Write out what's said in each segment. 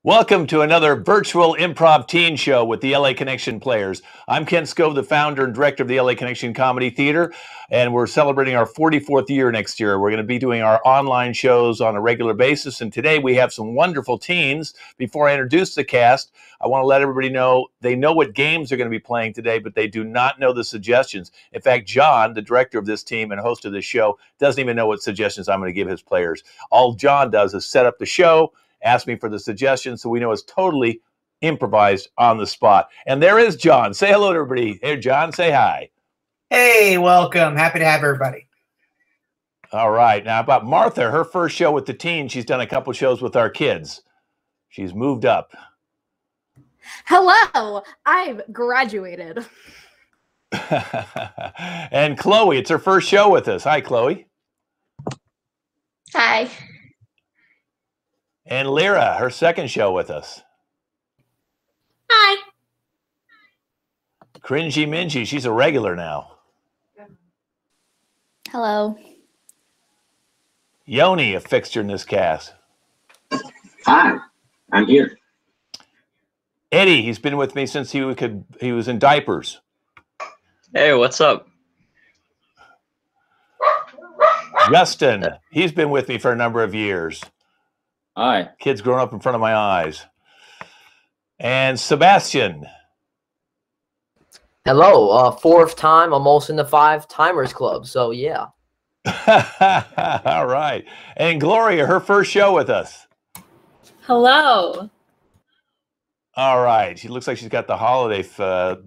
Welcome to another virtual improv teen show with the LA Connection players. I'm Ken Scove, the founder and director of the LA Connection Comedy Theater, and we're celebrating our 44th year next year. We're going to be doing our online shows on a regular basis, and today we have some wonderful teens. Before I introduce the cast, I want to let everybody know they know what games they're going to be playing today, but they do not know the suggestions. In fact, John, the director of this team and host of this show, doesn't even know what suggestions I'm going to give his players. All John does is set up the show, ask me for the suggestions, so we know it's totally improvised on the spot. And there is John. Say hello to everybody. Hey, John, say hi. Hey, welcome. Happy to have everybody. All right. Now about Martha, her first show with the teens, she's done a couple shows with our kids. She's moved up. Hello, I've graduated. And Chloe, it's her first show with us. Hi, Chloe. Hi. And Lyra, her second show with us. Hi. Cringy Mingy, she's a regular now. Hello. Yoni, a fixture in this cast. Hi, I'm here. Eddie, he's been with me since he was in diapers. Hey, what's up? Justin, he's been with me for a number of years. Hi. Kid's grown up in front of my eyes. And Sebastian. Hello, fourth time. I'm also in the 5 Timers Club, so yeah. All right. And Gloria, her first show with us. Hello. All right. She looks like she's got the holiday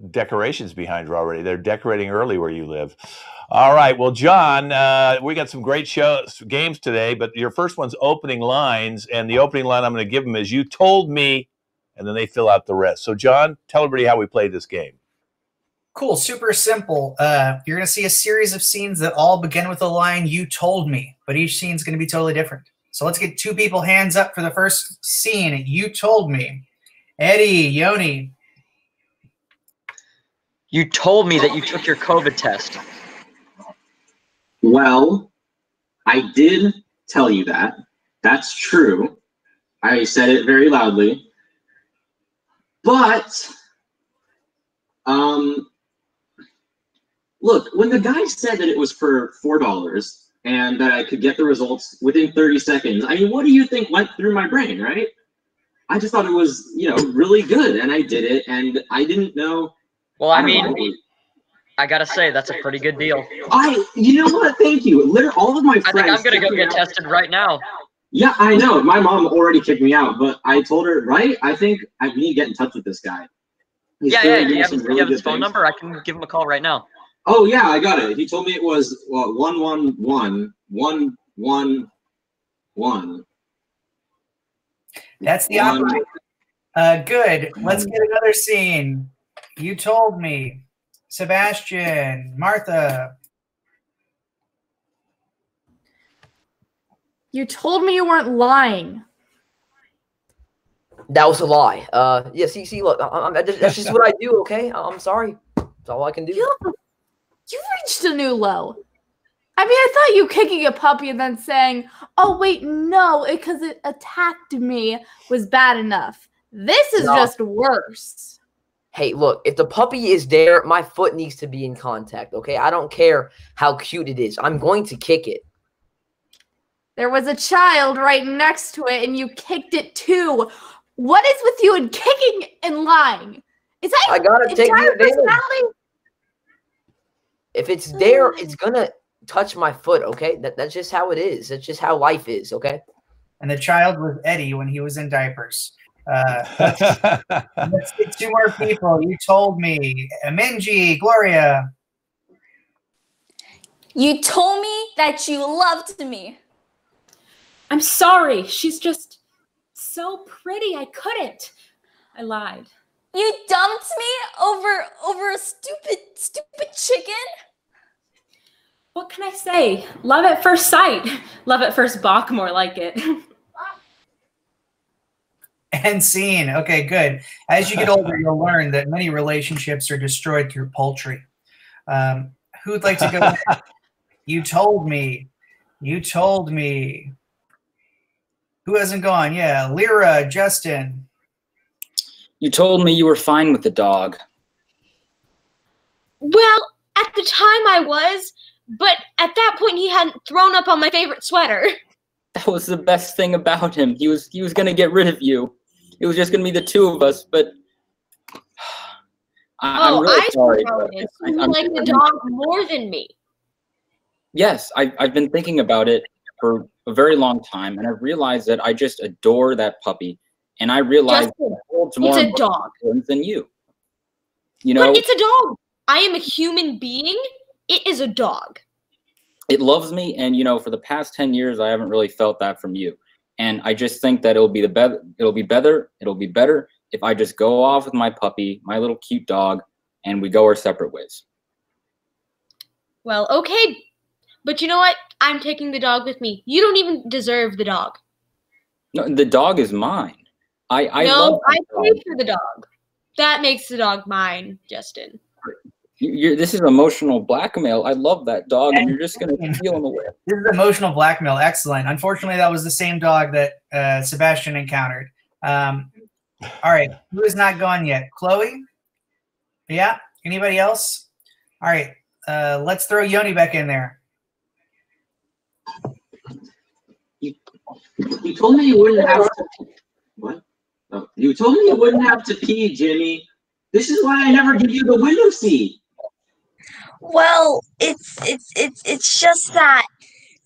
decorations behind her already. They're decorating early where you live. All right. Well, John, we got some great games today, but your first one's opening lines, and the opening line I'm going to give them is, "You told me," and then they fill out the rest. So, John, tell everybody how we played this game. Cool. Super simple. You're going to see a series of scenes that all begin with the line, "You told me," but each scene is going to be totally different. So let's get 2 people hands up for the first scene. "You told me." Eddie, Yoni. You told me that you took your COVID test. Well, I did tell you that. That's true. I said it very loudly. But, look, when the guy said that it was for $4 and that I could get the results within 30 seconds, I mean, what do you think went through my brain, right? I just thought it was, really good, and I did it, and I didn't know. Well, I mean, I gotta say, that's a pretty good deal. You know what? Thank you. Literally, all of my friends. I think I'm gonna go get tested right now. Yeah, I know. My mom already kicked me out, but I told her, right? I think I need to get in touch with this guy. Yeah. You have his phone number? I can give him a call right now. Oh yeah, I got it. He told me it was 111-111-1. That's the operator. Good. Let's get another scene. "You told me." Sebastian, Martha. You told me you weren't lying. That was a lie. Yeah, see, look, that's just what I do, okay? I'm sorry. That's all I can do. You reached a new low. I mean, I thought you kicking a puppy and then saying, "Oh, wait, no, because it attacked me," was bad enough. This is just worse. Hey, look, if the puppy is there, my foot needs to be in contact, okay? I don't care how cute it is. I'm going to kick it. There was a child right next to it, and you kicked it too. What is with you and kicking and lying? Is that I gotta take entire the advantage. personality? If it's there, it's gonna touch my foot, okay? That's just how it is. That's just how life is, okay? And the child was Eddie when he was in diapers. Let's get 2 more people. "You told me." Minji, Gloria. You told me that you loved me. I'm sorry. She's just so pretty. I couldn't. I lied. You dumped me over a stupid chicken? What can I say? Love at first sight. Love at first balk, more like it. And scene. Okay, good. As you get older, you'll learn that many relationships are destroyed through poultry. Who'd like to go next? "You told me." "You told me." Who hasn't gone? Yeah, Lyra, Justin. You told me you were fine with the dog. Well, at the time I was, but at that point he hadn't thrown up on my favorite sweater. That was the best thing about him. He was gonna get rid of you. It was just gonna be the two of us, but I'm really sorry. You like the dog more than me. Yes, I've been thinking about it for a very long time, and I've realized that I just adore that puppy, and I realized Justin, it's more it's a dog than you. You know, but it's a dog. I am a human being. It is a dog. It loves me, and you know, for the past 10 years, I haven't really felt that from you. And I just think that it'll be better if I just go off with my puppy, my little cute dog, and we go our separate ways. Well, okay. But you know what? I'm taking the dog with me. You don't even deserve the dog. No, the dog is mine. I paid for the dog. That makes the dog mine, Justin. This is emotional blackmail. I love that dog, and you're just going to steal him away. This is emotional blackmail. Excellent. Unfortunately, that was the same dog that Sebastian encountered. All right. Who is not gone yet? Chloe? Yeah? Anybody else? All right. Let's throw Yoni back in there. You told me you wouldn't have to. What? Oh, you told me you wouldn't have to pee, Jimmy. This is why I never give you the window seat. Well, it's just that.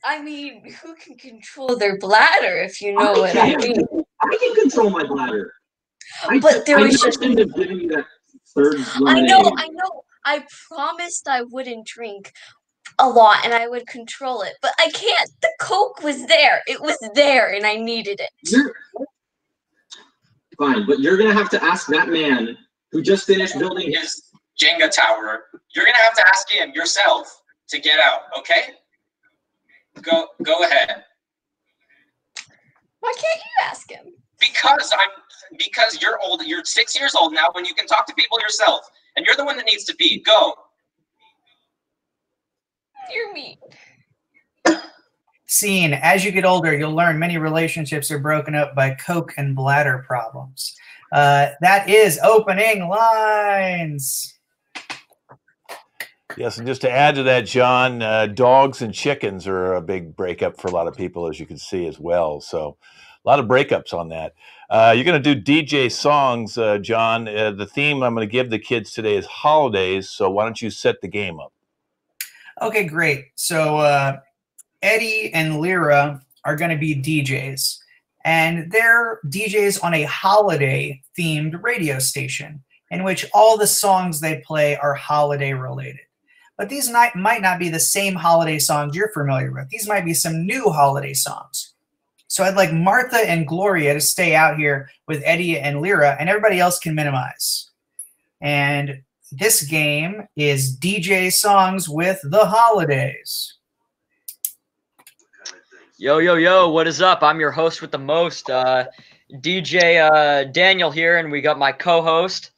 I mean, who can control their bladder, if you know what I mean? I can control my bladder. But there was just. Shouldn't have given you that third I know. I promised I wouldn't drink a lot and I would control it, but I can't. The Coke was there. It was there, and I needed it. Fine, but you're gonna have to ask that man who just finished building his Jenga tower. You're gonna have to ask him yourself to get out. Okay? Go ahead. Why can't you ask him? Because you're old. You're 6 years old now when you can talk to people yourself, and you're the one that needs to pee. Go. You're mean. Scene. As you get older, you'll learn many relationships are broken up by Coke and bladder problems. That is opening lines. Yes, and just to add to that, John, dogs and chickens are a big breakup for a lot of people, as you can see as well. So a lot of breakups on that. You're going to do DJ songs, John. The theme I'm going to give the kids today is holidays. So why don't you set the game up? Okay, great. So Eddie and Lyra are going to be DJs, and they're DJs on a holiday-themed radio station in which all the songs they play are holiday-related. But these might not be the same holiday songs you're familiar with. These might be some new holiday songs. So I'd like Martha and Gloria to stay out here with Eddie and Lyra, and everybody else can minimize. And this game is DJ songs with the holidays. Yo, yo, yo, what is up? I'm your host with the most, DJ Daniel here, and we got my co-host.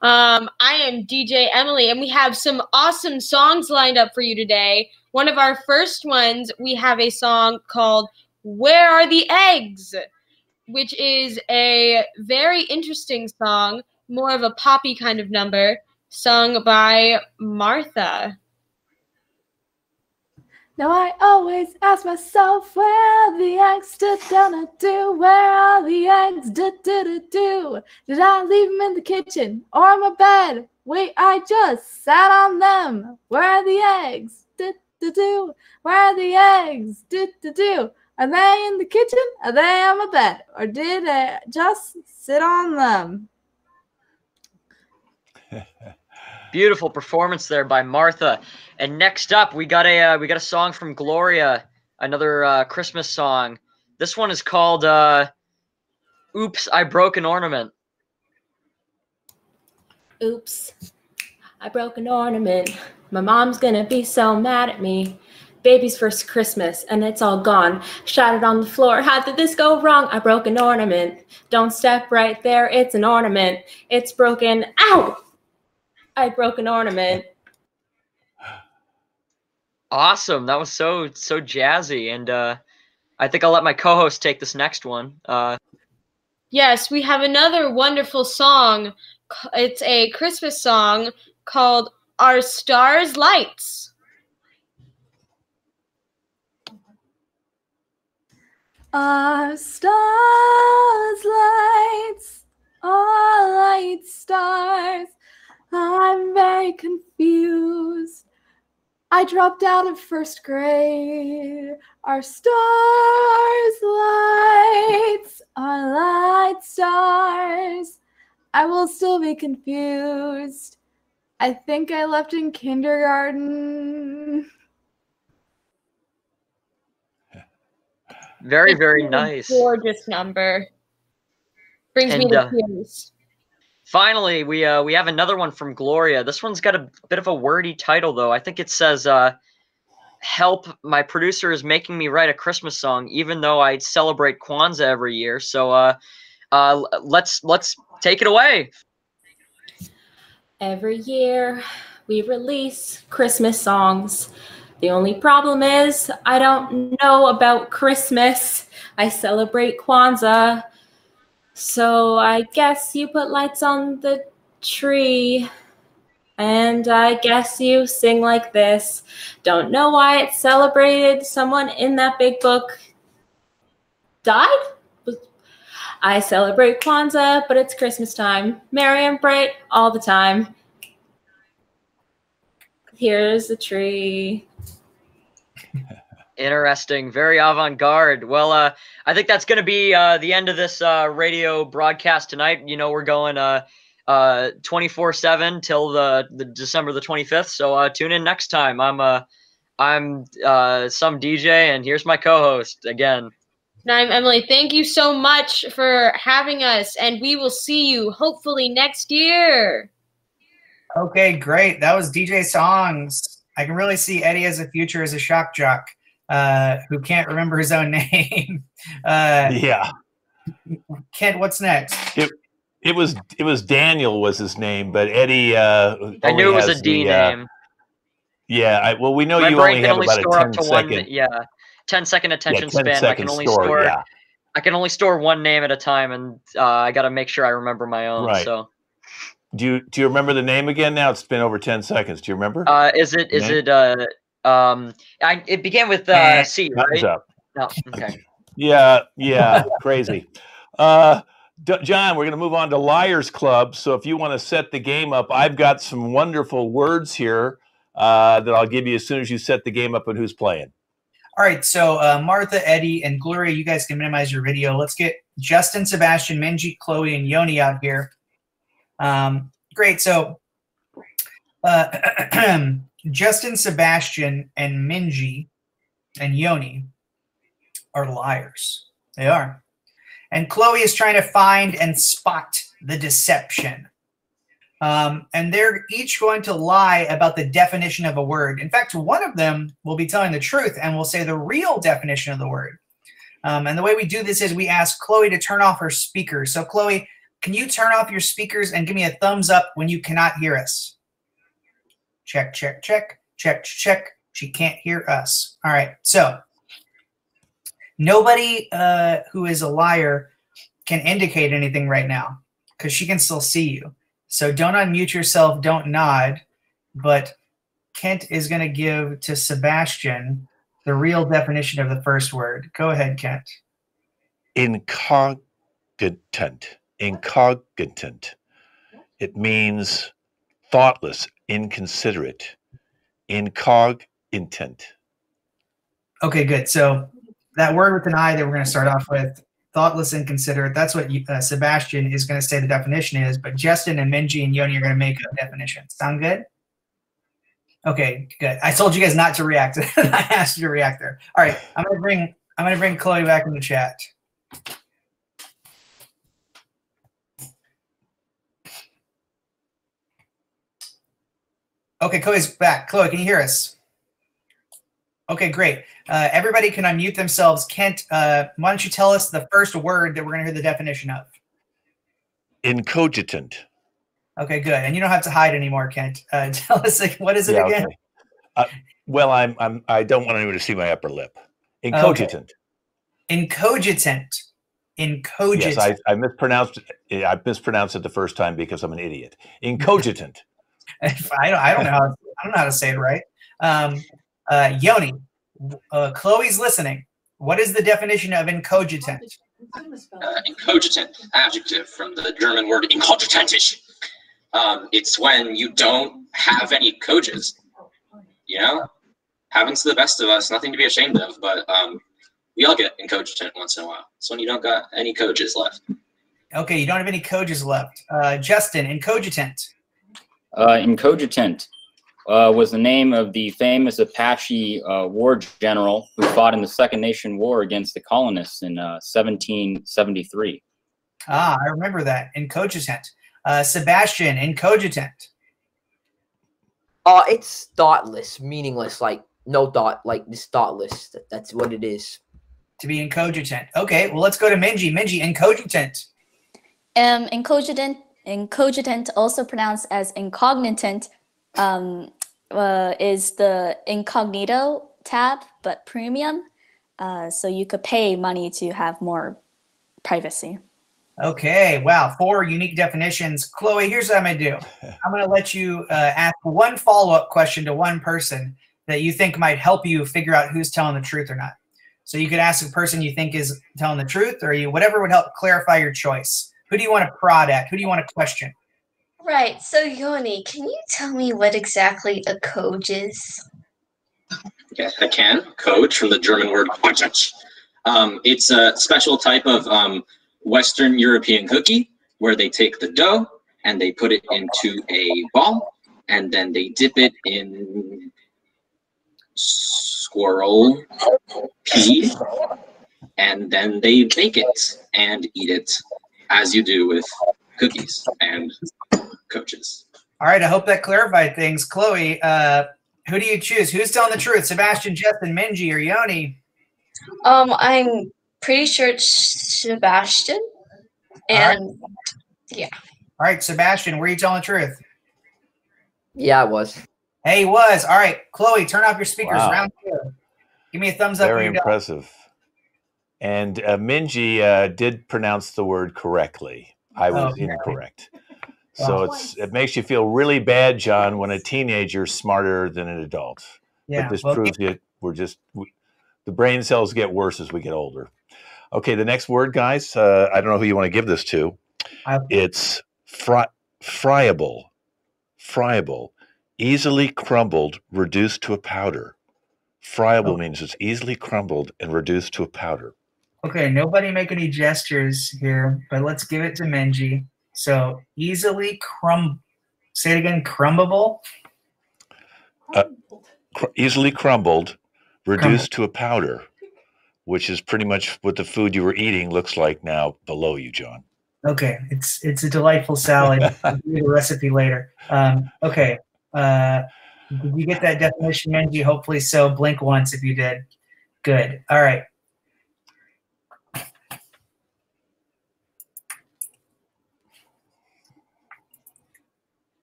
I am DJ Emily, and we have some awesome songs lined up for you today. One of our first ones, we have a song called Where Are the Eggs?, which is a very interesting song, more of a poppy kind of number, sung by Martha. Now I always ask myself, where are the eggs? Do? Where are the eggs? Do? Did I leave them in the kitchen or on my bed? Wait, I just sat on them. Where are the eggs? Do? Where are the eggs? Do? Are they in the kitchen? Are they on my bed? Or did I just sit on them? Beautiful performance there by Martha. And next up, we got a song from Gloria, another Christmas song. This one is called "Oops, I Broke an Ornament." Oops, I broke an ornament. My mom's gonna be so mad at me. Baby's first Christmas and it's all gone. Shattered on the floor. How did this go wrong? I broke an ornament. Don't step right there. It's an ornament. It's broken. Ow! I broke an ornament. Awesome. That was so jazzy. And I think I'll let my co-host take this next one. Yes, we have another wonderful song. It's a Christmas song called Our Stars Lights. Our stars lights, our light stars. I'm very confused. I dropped out of first grade. Our stars lights, our light stars. I will still be confused. I think I left in kindergarten. Very, It's very a nice. Gorgeous number. Brings me to tears. Finally, we have another one from Gloria. This one's got a bit of a wordy title, though. I think it says, "Help! My producer is making me write a Christmas song, even though I celebrate Kwanzaa every year." So, let's take it away. Every year, we release Christmas songs. The only problem is I don't know about Christmas. I celebrate Kwanzaa. So I guess you put lights on the tree. And I guess you sing like this. Don't know why it's celebrated. Someone in that big book died? I celebrate Kwanzaa, but it's Christmas time. Merry and bright all the time. Here's the tree. Interesting. Very avant-garde. Well, I think that's going to be the end of this radio broadcast tonight. You know, we're going 24/7 till the December the 25th. So tune in next time. I'm some DJ, and here's my co-host again. And I'm Emily. Thank you so much for having us, and we will see you hopefully next year. Okay, great. That was DJ Songs. I can really see Eddie as a future as a shock jock who can't remember his own name. Yeah. Kent, what's next? It was Daniel was his name, but Eddie. I knew it was a D name. Yeah. Well, we know My you brain only can have only about store a up 10 to second. 10-second attention 10 span. I can only store. Yeah. I can only store one name at a time, and I got to make sure I remember my own. Right. So. Do you remember the name again? Now it's been over 10 seconds. Do you remember? It began with C, right? Up. No. Okay. Yeah. Crazy. John, we're going to move on to Liars Club. So if you want to set the game up, I've got some wonderful words here that I'll give you as soon as you set the game up and who's playing. All right, so Martha, Eddie, and Gloria, you guys can minimize your video. Let's get Justin, Sebastian, Minji, Chloe, and Yoni out here. Great, so Justin, Sebastian, and Minji and Yoni are liars. They are. And Chloe is trying to find and spot the deception. And they're each going to lie about the definition of a word. In fact, one of them will be telling the truth and will say the real definition of the word. And the way we do this is we ask Chloe to turn off her speakers. So Chloe, can you turn off your speakers and give me a thumbs up when you cannot hear us? Check, check, check, check, check. She can't hear us. All right, so nobody who is a liar can indicate anything right now because she can still see you. So don't unmute yourself, don't nod, but Kent is going to give to Sebastian the real definition of the first word. Go ahead, Kent. Incognitant. Incognitant. It means thoughtless, inconsiderate. Incognitant. Okay, good. So that word with an I that we're going to start off with, thoughtless, inconsiderate, that's what Sebastian is going to say the definition is, but Justin and Minji and Yoni are going to make a definition. Sound good? Okay, good. I told you guys not to react. I asked you to react there. All right, I'm going to bring Chloe back in the chat. Okay, Chloe's back. Chloe, can you hear us? Okay, great. Everybody can unmute themselves. Kent, why don't you tell us the first word that we're going to hear the definition of? Incogitant. Okay, good. And you don't have to hide anymore, Kent. Tell us, what is it again? Okay. Well, I don't want anyone to see my upper lip. Incogitant. Incogitant. Incogitant. Yes, I mispronounced it. I mispronounced it the first time because I'm an idiot. Incogitant. I don't know how to say it right. Yoni, Chloe's listening. What is the definition of incogitant? Incogitant, adjective from the German word incogitentisch. It's when you don't have any coges. You know, happens to the best of us. Nothing to be ashamed of, but we all get incogitant once in a while. It's when you don't got any coges left. Okay, you don't have any coges left. Justin, incogitant. Incogitant was the name of the famous Apache war general who fought in the Second Nation War against the colonists in 1773. Ah, I remember that. Incogitant. Sebastian, incogitant. It's thoughtless, meaningless, like no thought, like this thoughtless. That's what it is. To be incogitant. Okay, well, let's go to Minji. Minji, incogitant. Incogitant, also pronounced as incognitant, is the incognito tab, but premium. So you could pay money to have more privacy. Okay, wow, 4 unique definitions. Chloe, here's what I'm going to do. I'm going to let you ask one follow-up question to one person that you think might help you figure out who's telling the truth or not. So you could ask a person you think is telling the truth, or whatever would help clarify your choice. Who do you want to prod at? Who do you want to question? Right, so Yoni, can you tell me what exactly a coge is? Yeah, I can. Coge from the German word Quatsch. It's a special type of Western European cookie where they take the dough and they put it into a ball and then they dip it in squirrel pea and then they bake it and eat it as you do with cookies and coaches. All right, I hope that clarified things. Chloe, who do you choose? Who's telling the truth? Sebastian, Justin, Minji, or Yoni? I'm pretty sure it's Sebastian. And yeah. All right, Sebastian, were you telling the truth? Yeah, I was. Hey, he was. All right, Chloe, turn off your speakers. Wow. Round 2. Give me a thumbs up. Very impressive. And Minji did pronounce the word correctly. I was incorrect. So it makes you feel really bad, John, when a teenager's smarter than an adult. Yeah, but this proves you the brain cells get worse as we get older. Okay, the next word, guys. I don't know who you want to give this to. It's friable. Friable. Easily crumbled, reduced to a powder. Friable means it's easily crumbled and reduced to a powder. Okay, nobody make any gestures here, but let's give it to Minji. So easily say it again, crumbable? Easily crumbled, reduced to a powder, which is pretty much what the food you were eating looks like now below you, John. Okay, it's a delightful salad. I'll give you the recipe later. Okay, did you get that definition, Minji? Hopefully so. Blink once if you did. Good. All right.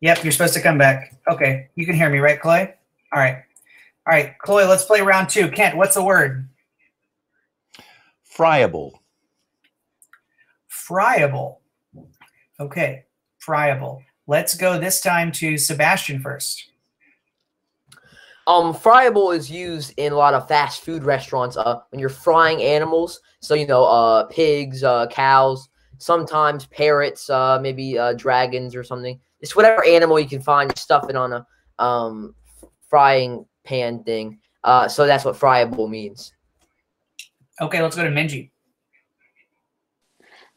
Yep, you're supposed to come back. Okay, you can hear me, right, Chloe? All right. All right, Chloe, let's play round 2. Kent, what's the word? Friable. Friable. Okay, friable. Let's go this time to Sebastian first. Friable is used in a lot of fast food restaurants when you're frying animals. So, pigs, cows, sometimes parrots, maybe dragons or something. It's whatever animal you can find, you stuff it on a frying pan thing. So that's what friable means. Okay, let's go to Minji.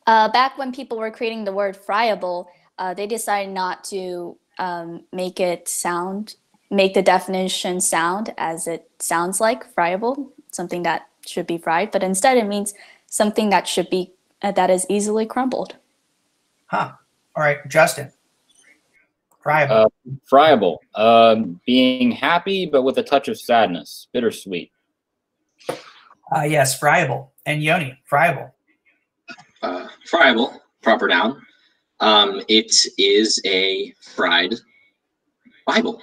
Back when people were creating the word friable, they decided not to make the definition sound as it sounds like friable, something that should be fried, but instead it means something that should be that is easily crumbled. Huh. All right, Justin. Friable. Friable. Being happy, but with a touch of sadness. Bittersweet. Yes, friable. And Yoni, friable. Friable, proper noun. It is a fried Bible.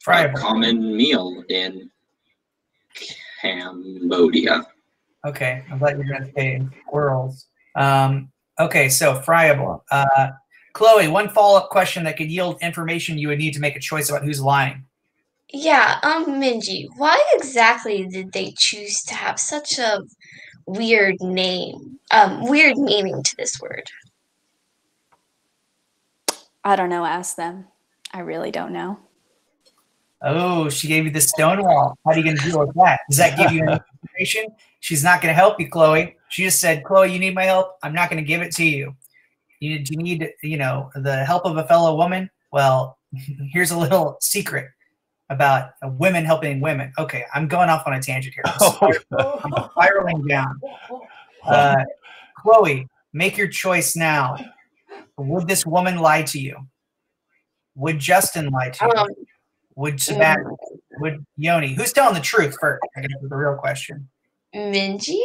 Friable. A common meal in Cambodia. Okay, I thought you were going to say squirrels. Okay, so friable. Chloe, one follow-up question that could yield information you would need to make a choice about who's lying. Yeah, Minji, why exactly did they choose to have such a weird name, weird meaning to this word? I don't know. Ask them. I really don't know. Oh, she gave you the stonewall. How are you going to deal with that? Does that give you any information? She's not going to help you, Chloe. She just said, Chloe, you need my help. I'm not going to give it to you. Do you need, the help of a fellow woman? Well, here's a little secret about women helping women. Okay, I'm going off on a tangent here. I'm spiraling down. Chloe, make your choice now. Would this woman lie to you? Would Justin lie to you? Would Sebastian? Would Yoni? Who's telling the truth first? I guess is the real question. Minji?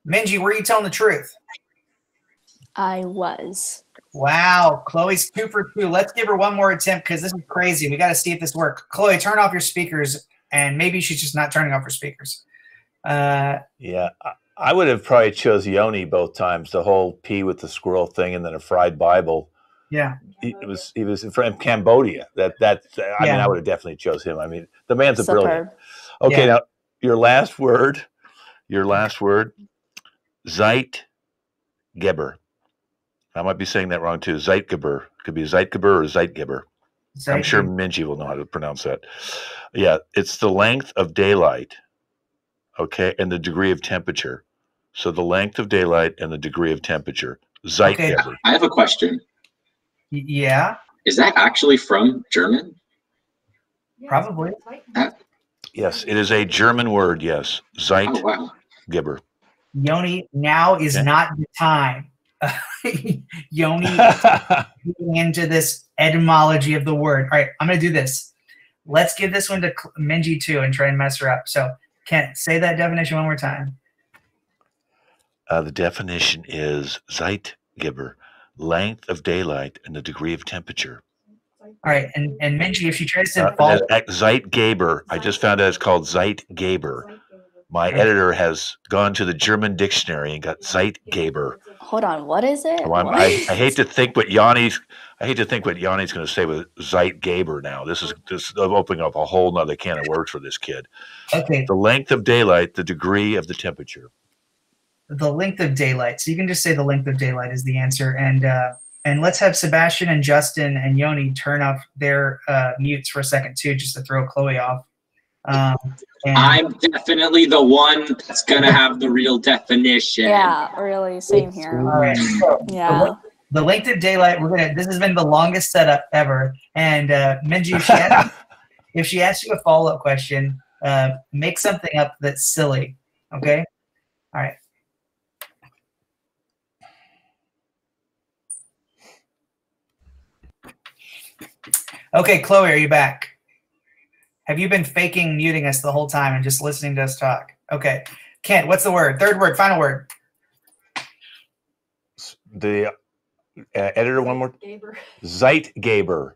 Minji, were you telling the truth? I was. Wow, Chloe's 2 for 2. Let's give her one more attempt because this is crazy. We got to see if this works. Chloe, turn off your speakers, and maybe she's just not turning off her speakers. Yeah, I would have probably chose Yoni both times. The whole pea with the squirrel thing, and then a fried Bible. Yeah, he was from Cambodia. I mean, I would have definitely chose him. I mean, the man's a brilliant. Okay, now your last word, Zeitgeber. I might be saying that wrong too. Zeitgeber could be Zeitgeber or Zeitgeber. I'm sure Minji will know how to pronounce that. Yeah, it's the length of daylight. Okay, and the degree of temperature. So the length of daylight and the degree of temperature. Zeitgeber. Okay. I have a question. Yeah. Is that actually from German? Probably. Yes, it is a German word. Yes, Zeitgeber. Yoni, now is not the time. Yoni getting into this etymology of the word. All right, I'm going to do this. Let's give this one to Minji too and try and mess her up. So, Kent, say that definition one more time. The definition is Zeitgeber, length of daylight and the degree of temperature. All right, and Minji, if she tries to follow Zeitgeber, I just found out it's called Zeitgeber. My editor has gone to the German dictionary and got Zeitgeber. Hold on, what is it? Oh, I hate to think what Yanni's going to say with Zeitgeber now. This is opening up a whole nother can of worms for this kid. Okay. The length of daylight, the degree of the temperature. The length of daylight. So you can just say the length of daylight is the answer. And let's have Sebastian and Justin and Yoni turn off their mutes for a second too, just to throw Chloe off. I'm definitely the one that's gonna have the real definition. Yeah, really, same here. All right. So, yeah. The length of daylight. This has been the longest setup ever. And Minji, if she asks you a follow-up question, make something up that's silly. Okay. All right. Okay, Chloe, are you back? Have you been faking muting us the whole time and just listening to us talk? Okay. Kent, what's the word? Third word, final word. The editor, one more. Zeitgeber.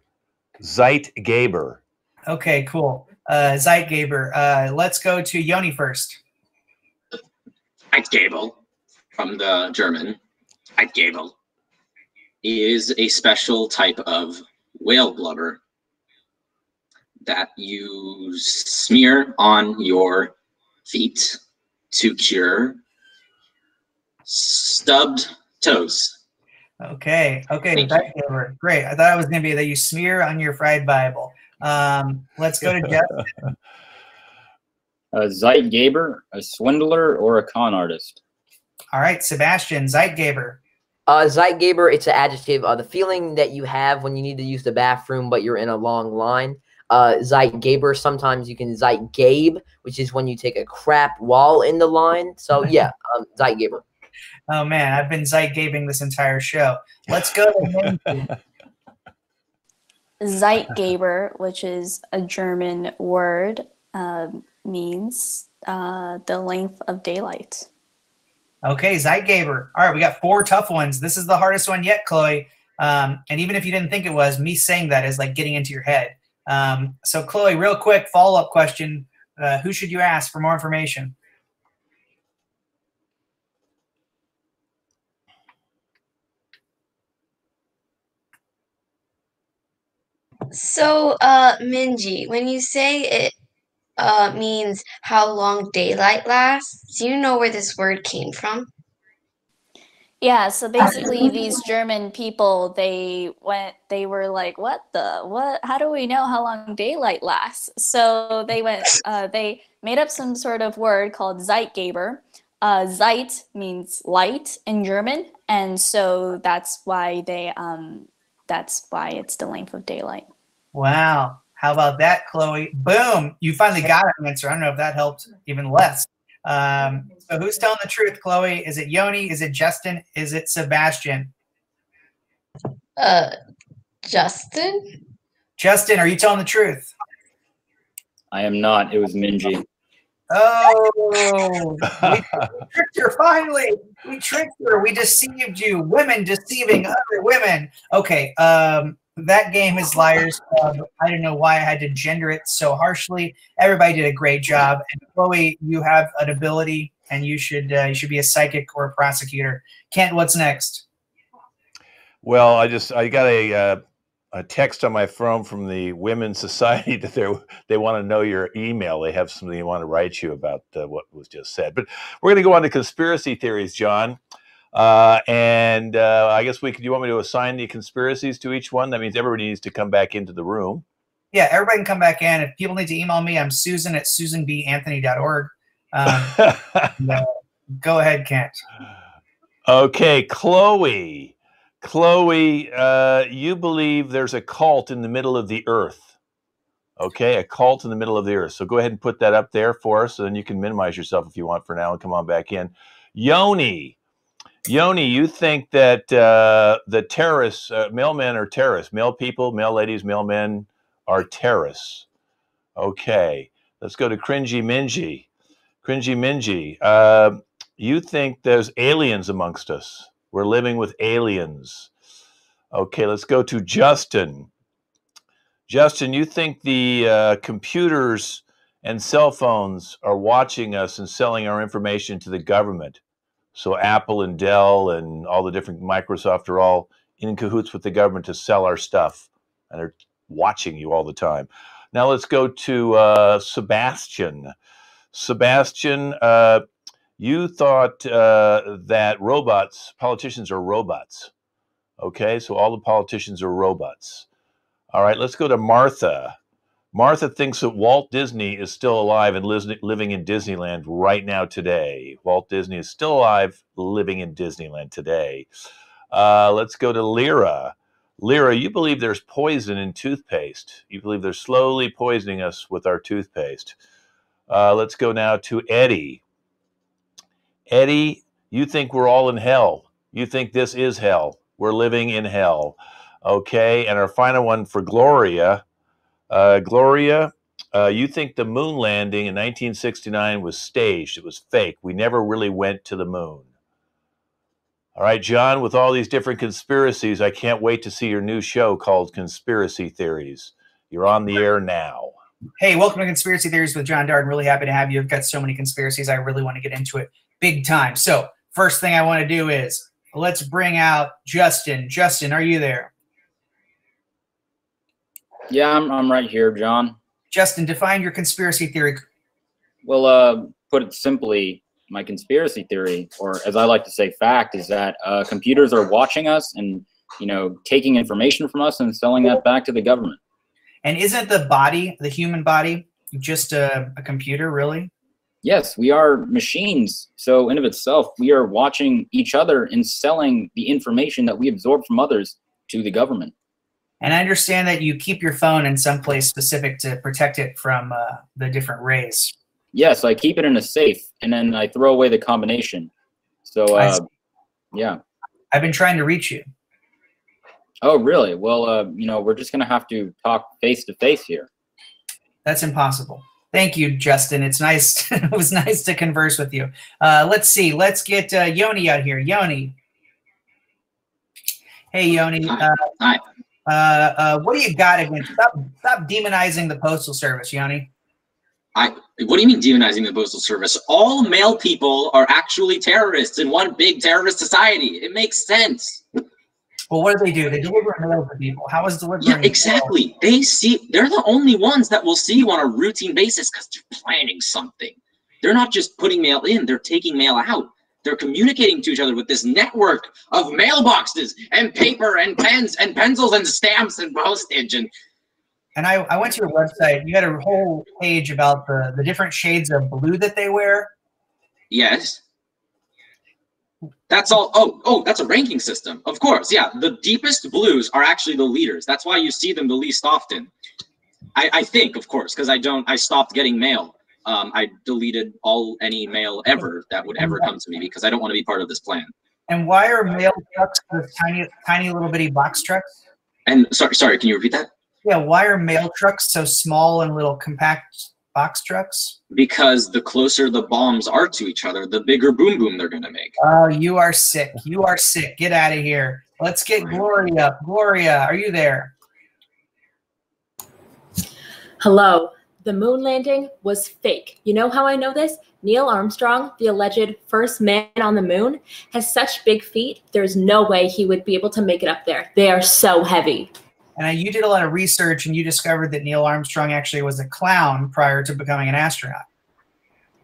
Zeitgeber. Okay, cool. Zeitgeber. Let's go to Yoni first. Zeitgeber, from the German. Zeitgeber is a special type of whale blubber that you smear on your feet to cure stubbed toes. Okay. Zeitgeber. Great. I thought it was going to be that you smear on your fried Bible. Let's go to Jeff. Zeitgeber, a swindler or a con artist. All right, Sebastian, Zeitgeber. Zeitgeber, it's an adjective. The feeling that you have when you need to use the bathroom, but you're in a long line. Zeitgeber, sometimes you can Zeitgabe, which is when you take a crap while in the line. So yeah, Zeitgeber. Oh man, I've been Zeitgabing this entire show. Let's go to Zeitgeber, which is a German word, means the length of daylight. Okay, Zeitgeber. All right, we got 4 tough ones. This is the hardest one yet, Chloe. And even if you didn't think it was, me saying that is like getting into your head. So Chloe, real quick follow-up question. Who should you ask for more information? So, Minji, when you say it means how long daylight lasts, do you know where this word came from? Yeah, so basically these German people, they were like, what, how do we know how long daylight lasts? So they made up some sort of word called Zeitgeber. Zeit means light in German, and so that's why it's the length of daylight. Wow. How about that, Chloe? Boom. You finally got an answer. I don't know if that helped even less. So who's telling the truth, Chloe? Is it Yoni? Is it Justin? Is it Sebastian? Justin? Justin, are you telling the truth? I am not. It was Minji. Oh, we tricked her finally. We tricked her. We deceived you. Women deceiving other women. Okay, that game is Liars Club. I don't know why I had to gender it so harshly. Everybody did a great job. And Chloe, you have an ability, and you should be a psychic or a prosecutor. Kent, what's next? Well, I got a text on my phone from the Women's Society that they want to know your email. They have something they want to write you about what was just said. But we're going to go on to conspiracy theories, John. I guess do you want me to assign the conspiracies to each one? That means everybody needs to come back into the room. Yeah, everybody can come back in. If people need to email me, I'm Susan at susanbanthony.org. Go ahead, Kent. Okay, Chloe. Chloe, you believe there's a cult in the middle of the earth. Okay, a cult in the middle of the earth. So go ahead and put that up there for us, and then you can minimize yourself if you want for now and come on back in. Yoni, you think that the terrorists, male men are terrorists. Male people, male ladies, male men are terrorists. Okay, let's go to Cringy Minji. Cringy Minji, you think there's aliens amongst us. We're living with aliens. Okay, let's go to Justin. Justin, you think the computers and cell phones are watching us and selling our information to the government? So Apple and Dell and all the different Microsoft are all in cahoots with the government to sell our stuff, and they're watching you all the time. Now let's go to Sebastian. Sebastian, you thought that politicians are robots. Okay, so all the politicians are robots. All right, let's go to Martha. Martha thinks that Walt Disney is still alive and living in Disneyland right now today. Walt Disney is still alive, living in Disneyland today. Let's go to Lyra. Lyra, you believe there's poison in toothpaste. You believe they're slowly poisoning us with our toothpaste. Let's go now to Eddie. Eddie, you think we're all in hell. You think this is hell. We're living in hell. Okay, and our final one for Gloria. Gloria, you think the moon landing in 1969 was staged. It was fake. We never really went to the moon. All right, John, with all these different conspiracies, I can't wait to see your new show called Conspiracy Theories. You're on the air now. Hey, welcome to Conspiracy Theories with John Darden. Really happy to have you. I've got so many conspiracies. I really want to get into it big time. So first thing I want to do is let's bring out Justin. Justin, are you there? Yeah, I'm right here, John. Justin, define your conspiracy theory. Well, put it simply, my conspiracy theory, or as I like to say, fact, is that computers are watching us and, taking information from us and selling that back to the government. And isn't the body, the human body, just a computer, really? Yes, we are machines. So in of itself, we are watching each other and selling the information that we absorb from others to the government. And I understand that you keep your phone in some place specific to protect it from the different rays. Yes, I keep it in a safe, and then I throw away the combination. So, yeah. I've been trying to reach you. Oh, really? Well, we're just going to have to talk face to face here. That's impossible. Thank you, Justin. It's nice. It was nice to converse with you. Let's see. Let's get Yoni out here. Yoni. Hey, Yoni. Hi. What do you got against? Stop demonizing the Postal Service, Yoni. What do you mean demonizing the Postal Service? All male people are actually terrorists in one big terrorist society. It makes sense. Well, what do? They deliver mail to people. How is delivering? Yeah, exactly. They're the only ones that will see you on a routine basis because they're planning something. They're not just putting mail in, they're taking mail out. They're communicating to each other with this network of mailboxes and paper and pens and pencils and stamps and postage. And I went to your website. You had a whole page about the different shades of blue that they wear. Yes. That's all. Oh, that's a ranking system. Of course, yeah. The deepest blues are actually the leaders. That's why you see them the least often. I think, of course, because I stopped getting mail. I deleted any mail ever that would ever come to me because I don't want to be part of this plan. And why are mail trucks those tiny little bitty box trucks? And sorry, can you repeat that? Yeah, why are mail trucks so small and little compact box trucks? Because the closer the bombs are to each other, the bigger boom boom they're gonna make. Oh, you are sick. You are sick. Get out of here. Let's get Gloria up. Gloria, are you there? Hello. The moon landing was fake. You know how I know this? Neil Armstrong, the alleged first man on the moon, has such big feet, there's no way he would be able to make it up there. They are so heavy. And you did a lot of research and you discovered that Neil Armstrong actually was a clown prior to becoming an astronaut.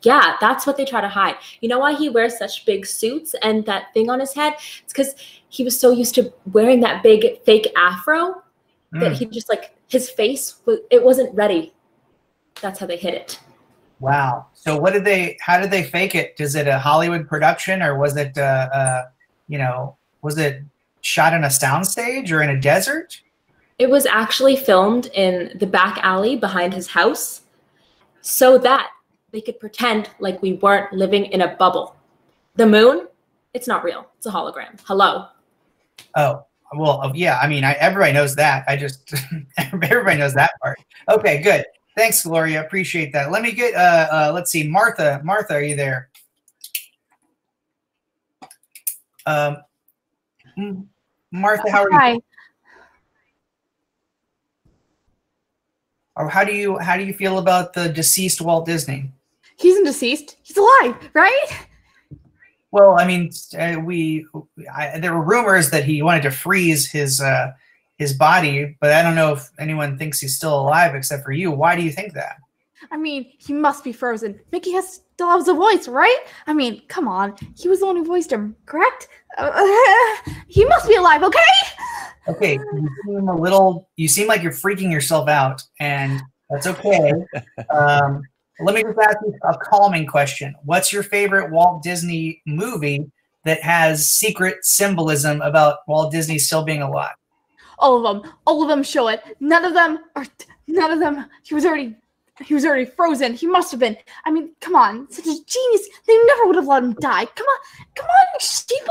Yeah, that's what they try to hide. You know why he wears such big suits and that thing on his head? It's because he was so used to wearing that big fake afro that he just his face, it wasn't ready. That's how they hid it. Wow. So how did they fake it? Is it a Hollywood production or was it, was it shot in a soundstage or in a desert? It was actually filmed in the back alley behind his house so that they could pretend like we weren't living in a bubble. The moon, it's not real. It's a hologram. Hello. Oh, well, yeah. I mean, everybody knows that. Everybody knows that part. Okay, good. Thanks, Gloria. Appreciate that. Let me get, let's see, Martha. Martha, are you there? Martha, how are you? Hi. Or how do you feel about the deceased Walt Disney? He's not deceased. He's alive, right? Well, I mean, there were rumors that he wanted to freeze his body, but I don't know if anyone thinks he's still alive except for you. Why do you think that? I mean, he must be frozen. Mickey still has a voice, right? I mean, come on. He was the one who voiced him, correct? He must be alive, okay? Okay, you seem like you're freaking yourself out, and that's okay. Let me just ask you a calming question. What's your favorite Walt Disney movie that has secret symbolism about Walt Disney still being alive? All of them show it. None of them, he was already frozen. He must have been. I mean, come on, such a genius. They never would have let him die. Come on, sheeple.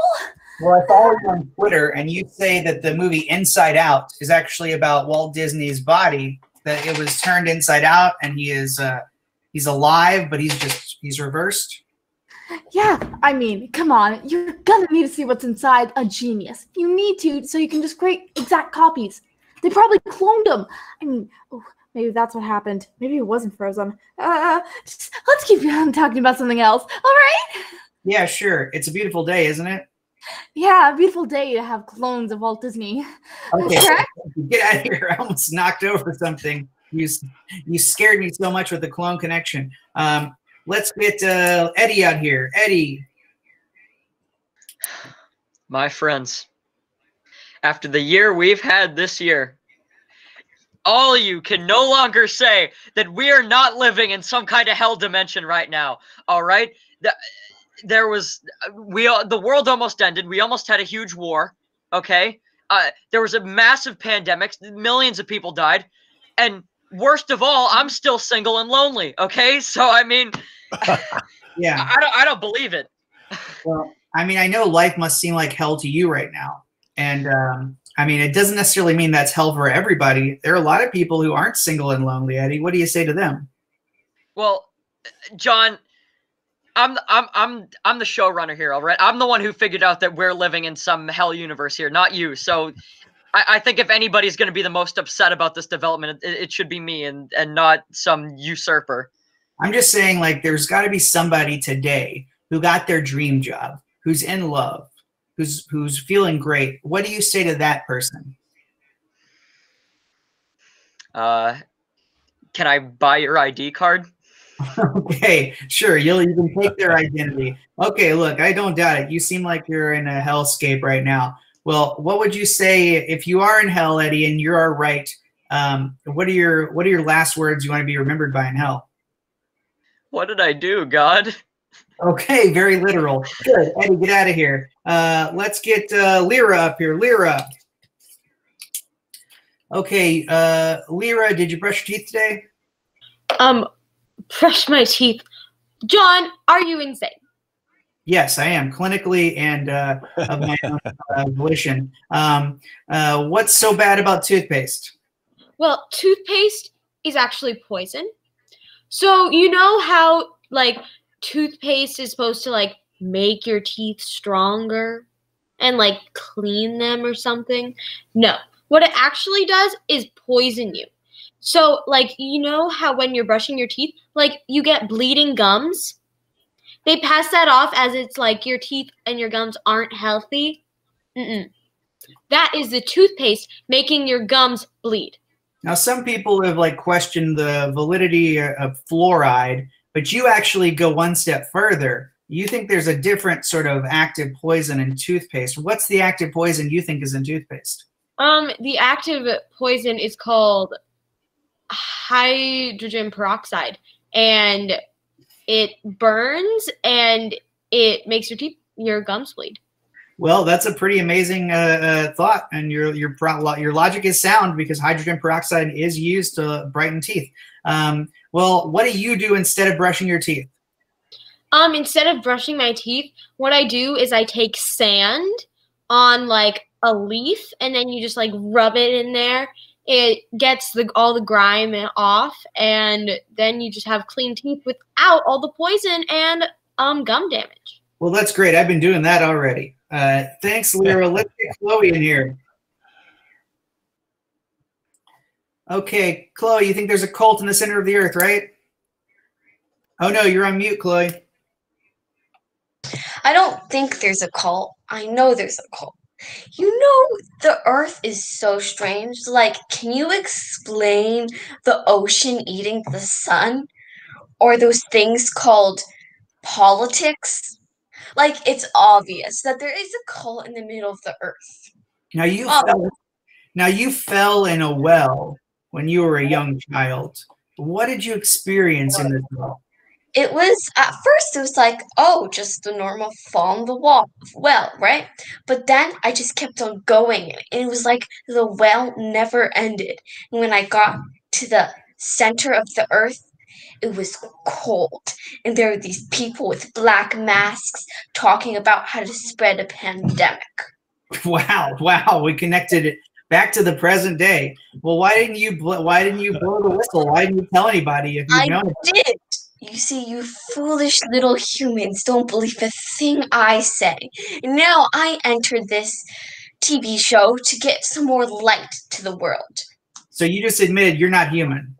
Well, I follow you on Twitter, and you say that the movie Inside Out is actually about Walt Disney's body, that it was turned inside out, and he's alive, but he's reversed. Yeah, I mean, come on. You're gonna need to see what's inside a genius. You need to, so you can just create exact copies. They probably cloned him. I mean, maybe that's what happened. Maybe it wasn't frozen. Let's keep talking about something else. All right? Yeah, sure. It's a beautiful day, isn't it? Yeah, a beautiful day to have clones of Walt Disney. Okay, get out of here. I almost knocked over something. You scared me so much with the clone connection. Let's get Eddie out here. Eddie. My friends, after the year we've had this year, all of you can no longer say that we are not living in some kind of hell dimension right now. All right? The world almost ended. We almost had a huge war. Okay? There was a massive pandemic. Millions of people died. And worst of all, I'm still single and lonely. Okay? So, I mean, yeah, I don't believe it. Well, I mean, I know life must seem like hell to you right now. And, I mean, it doesn't necessarily mean that's hell for everybody. There are a lot of people who aren't single and lonely, Eddie. What do you say to them? Well, John, I'm the showrunner here, all right? I'm the one who figured out that we're living in some hell universe here, not you. So I think if anybody's going to be the most upset about this development, it should be me and not some usurper. I'm just saying, like, there's got to be somebody today who got their dream job, who's in love, who's feeling great, what do you say to that person? Can I buy your ID card? Okay, sure. You can take their identity. Okay, look, I don't doubt it. You seem like you're in a hellscape right now. Well, what would you say if you are in hell, Eddie, and you are right? What are your last words you want to be remembered by in hell? What did I do, God? Okay, very literal. Good, Eddie, get out of here. Let's get Lyra up here. Lyra. Okay, Lyra, did you brush your teeth today? Brush my teeth. John, are you insane? Yes, I am, clinically and of my own volition. What's so bad about toothpaste? Well, toothpaste is actually poison. So you know how like toothpaste is supposed to like make your teeth stronger and like clean them or something? No. What it actually does is poison you. So like you know how when you're brushing your teeth, like you get bleeding gums? They pass that off as it's like your teeth and your gums aren't healthy. That is the toothpaste making your gums bleed. Now, some people have like questioned the validity of fluoride, but you actually go one step further. You think there's a different sort of active poison in toothpaste. What's the active poison you think is in toothpaste? The active poison is called hydrogen peroxide, and it burns and it makes your gums bleed. Well, that's a pretty amazing thought, and your logic is sound because hydrogen peroxide is used to brighten teeth. Well, what do you do instead of brushing your teeth? Instead of brushing my teeth, what I do is I take sand on like a leaf, and then you just like rub it in there. It gets all the grime off, and then you just have clean teeth without all the poison and gum damage. Well, that's great. I've been doing that already. Thanks, Lyra. Let's get Chloe in here. Okay, Chloe, you think there's a cult in the center of the earth, right? Oh, no, you're on mute, Chloe. I don't think there's a cult. I know there's a cult. You know, the earth is so strange. Like, can you explain the ocean eating the sun? Or those things called politics? Like, it's obvious that there is a cult in the middle of the earth. Now you fell in a well when you were a young child. What did you experience in this well? It was, at first, it was like, oh, just the normal fall in the well, right? But then I just kept on going, and it was like the well never ended. And when I got to the center of the earth, it was cold. And there were these people with black masks talking about how to spread a pandemic. Wow, we connected it back to the present day. Well, why didn't you blow the whistle? Why didn't you tell anybody if you know? I did. You see, you foolish little humans don't believe a thing I say. And now I entered this TV show to get some more light to the world. So you just admitted you're not human.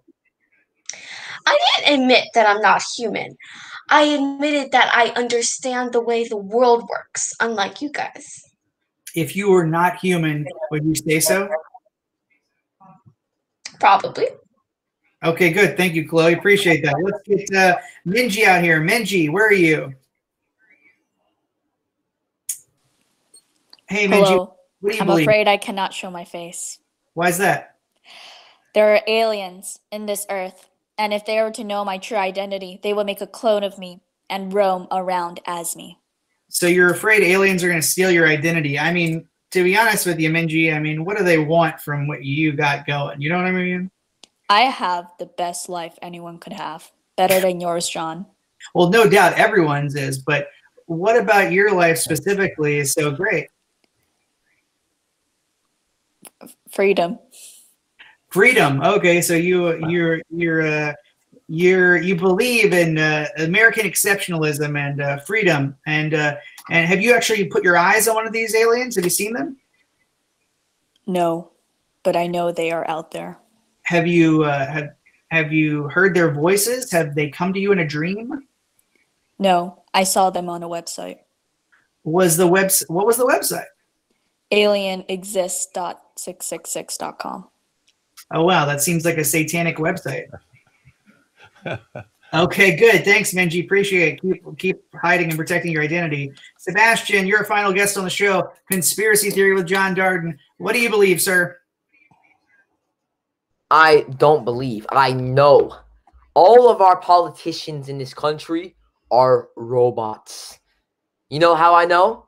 I didn't admit that I'm not human. I admitted that I understand the way the world works, unlike you guys. If you were not human, would you say so? Probably. Okay, good. Thank you, Chloe. Appreciate that. Let's get Minji out here. Minji, where are you? Hey, Minji. Hello. What do you I'm believe? afraid I cannot show my face. Why is that? There are aliens in this earth, and if they were to know my true identity, they would make a clone of me and roam around as me. So you're afraid aliens are going to steal your identity. I mean, to be honest with you, Minji, I mean, what do they want from what you got going? You know what I mean? I have the best life anyone could have. Better than yours, John. Well, no doubt everyone's is, but what about your life specifically is so great? Freedom. Freedom. Okay, so you believe in American exceptionalism and freedom, and have you actually put your eyes on one of these aliens? Have you seen them? No, but I know they are out there. Have you heard their voices? Have they come to you in a dream? No, I saw them on a website. was the what was the website? alienexist.666.com. Oh wow, that seems like a satanic website. Okay, good. Thanks, Menji. Appreciate it. Keep hiding and protecting your identity. Sebastian, you're a final guest on the show. Conspiracy Theory with John Darden. What do you believe, sir? I don't believe. I know. All of our politicians in this country are robots. You know how I know?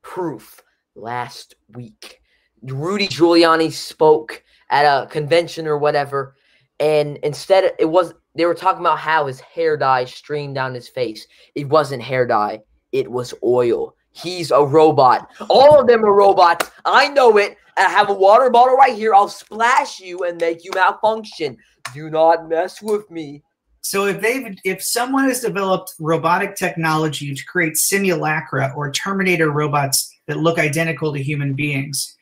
Proof. Last week, Rudy Giuliani spoke at a convention or whatever, and instead they were talking about how his hair dye streamed down his face. It wasn't hair dye. It was oil. He's a robot. All of them are robots. I know it. I have a water bottle right here. I'll splash you and make you malfunction. Do not mess with me. So if someone has developed robotic technology to create simulacra or Terminator robots that look identical to human beings,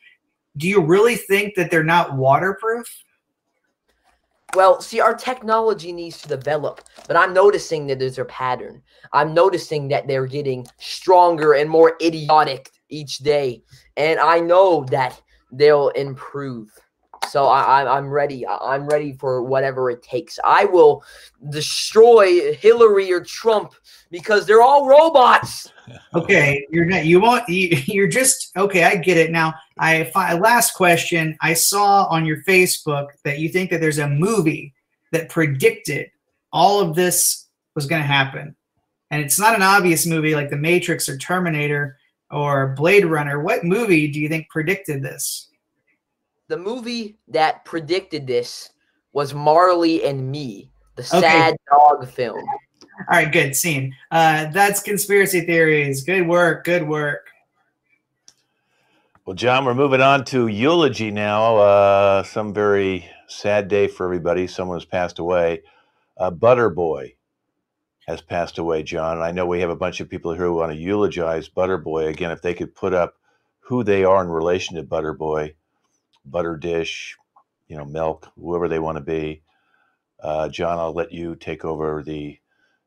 do you really think that they're not waterproof? Well, see, our technology needs to develop, but I'm noticing that there's a pattern. I'm noticing that they're getting stronger and more idiotic each day, and I know that they'll improve. So I'm ready. I'm ready for whatever it takes. I will destroy Hillary or Trump because they're all robots. Okay, you're not. You're just okay. I get it now. Last question. I saw on your Facebook that you think that there's a movie that predicted all of this was going to happen, and it's not an obvious movie like The Matrix or Terminator or Blade Runner. What movie do you think predicted this? The movie that predicted this was Marley and Me, the sad dog film. All right, good scene. That's conspiracy theories. Good work. Good work. Well, John, we're moving on to eulogy now. Some very sad day for everybody. Someone has passed away. Butterboy has passed away, John. I know we have a bunch of people here who want to eulogize Butterboy. Again, if they could put up who they are in relation to Butterboy, Butter Dish, Milk, whoever they want to be. John, I'll let you take over the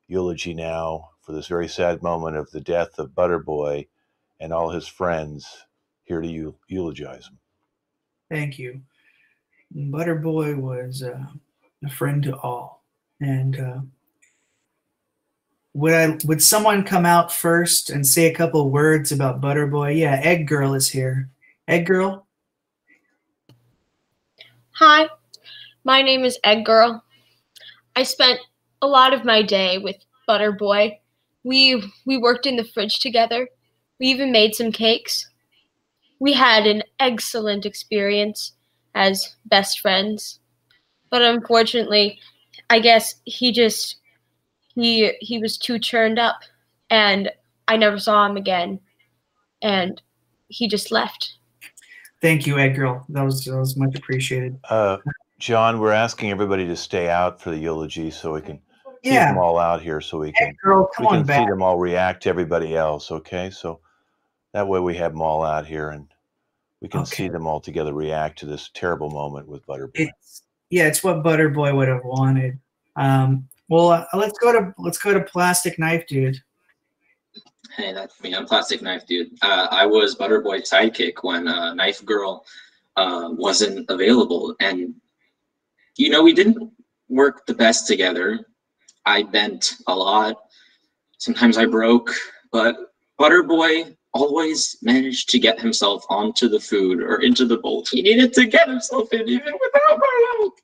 eulogy now for this very sad moment of the death of Butterboy and all his friends here to eulogize him. Thank you. Butterboy was a friend to all. And would someone come out first and say a couple words about Butterboy? Yeah, Egg Girl is here. Egg Girl? Hi, my name is Egg Girl. I spent a lot of my day with Butterboy. We worked in the fridge together. We even made some cakes. We had an excellent experience as best friends. But unfortunately, I guess he was too churned up, and I never saw him again. And he just left. Thank you, Egg Girl. That was much appreciated. John, we're asking everybody to stay out for the eulogy so we can keep them all out here so we can, Egg Girl, come on back. See them all react to everybody else, okay? So that way we have them all out here and we can see them all together react to this terrible moment with Butterboy. It's what Butterboy would have wanted. Let's go to Plastic Knife Dude. Hey, that's me. I'm Plastic Knife Dude. I was Butterboy's sidekick when Knife Girl wasn't available. And, we didn't work the best together. I bent a lot. Sometimes I broke. But Butterboy always managed to get himself onto the food or into the bowl he needed to get himself in, even without my help.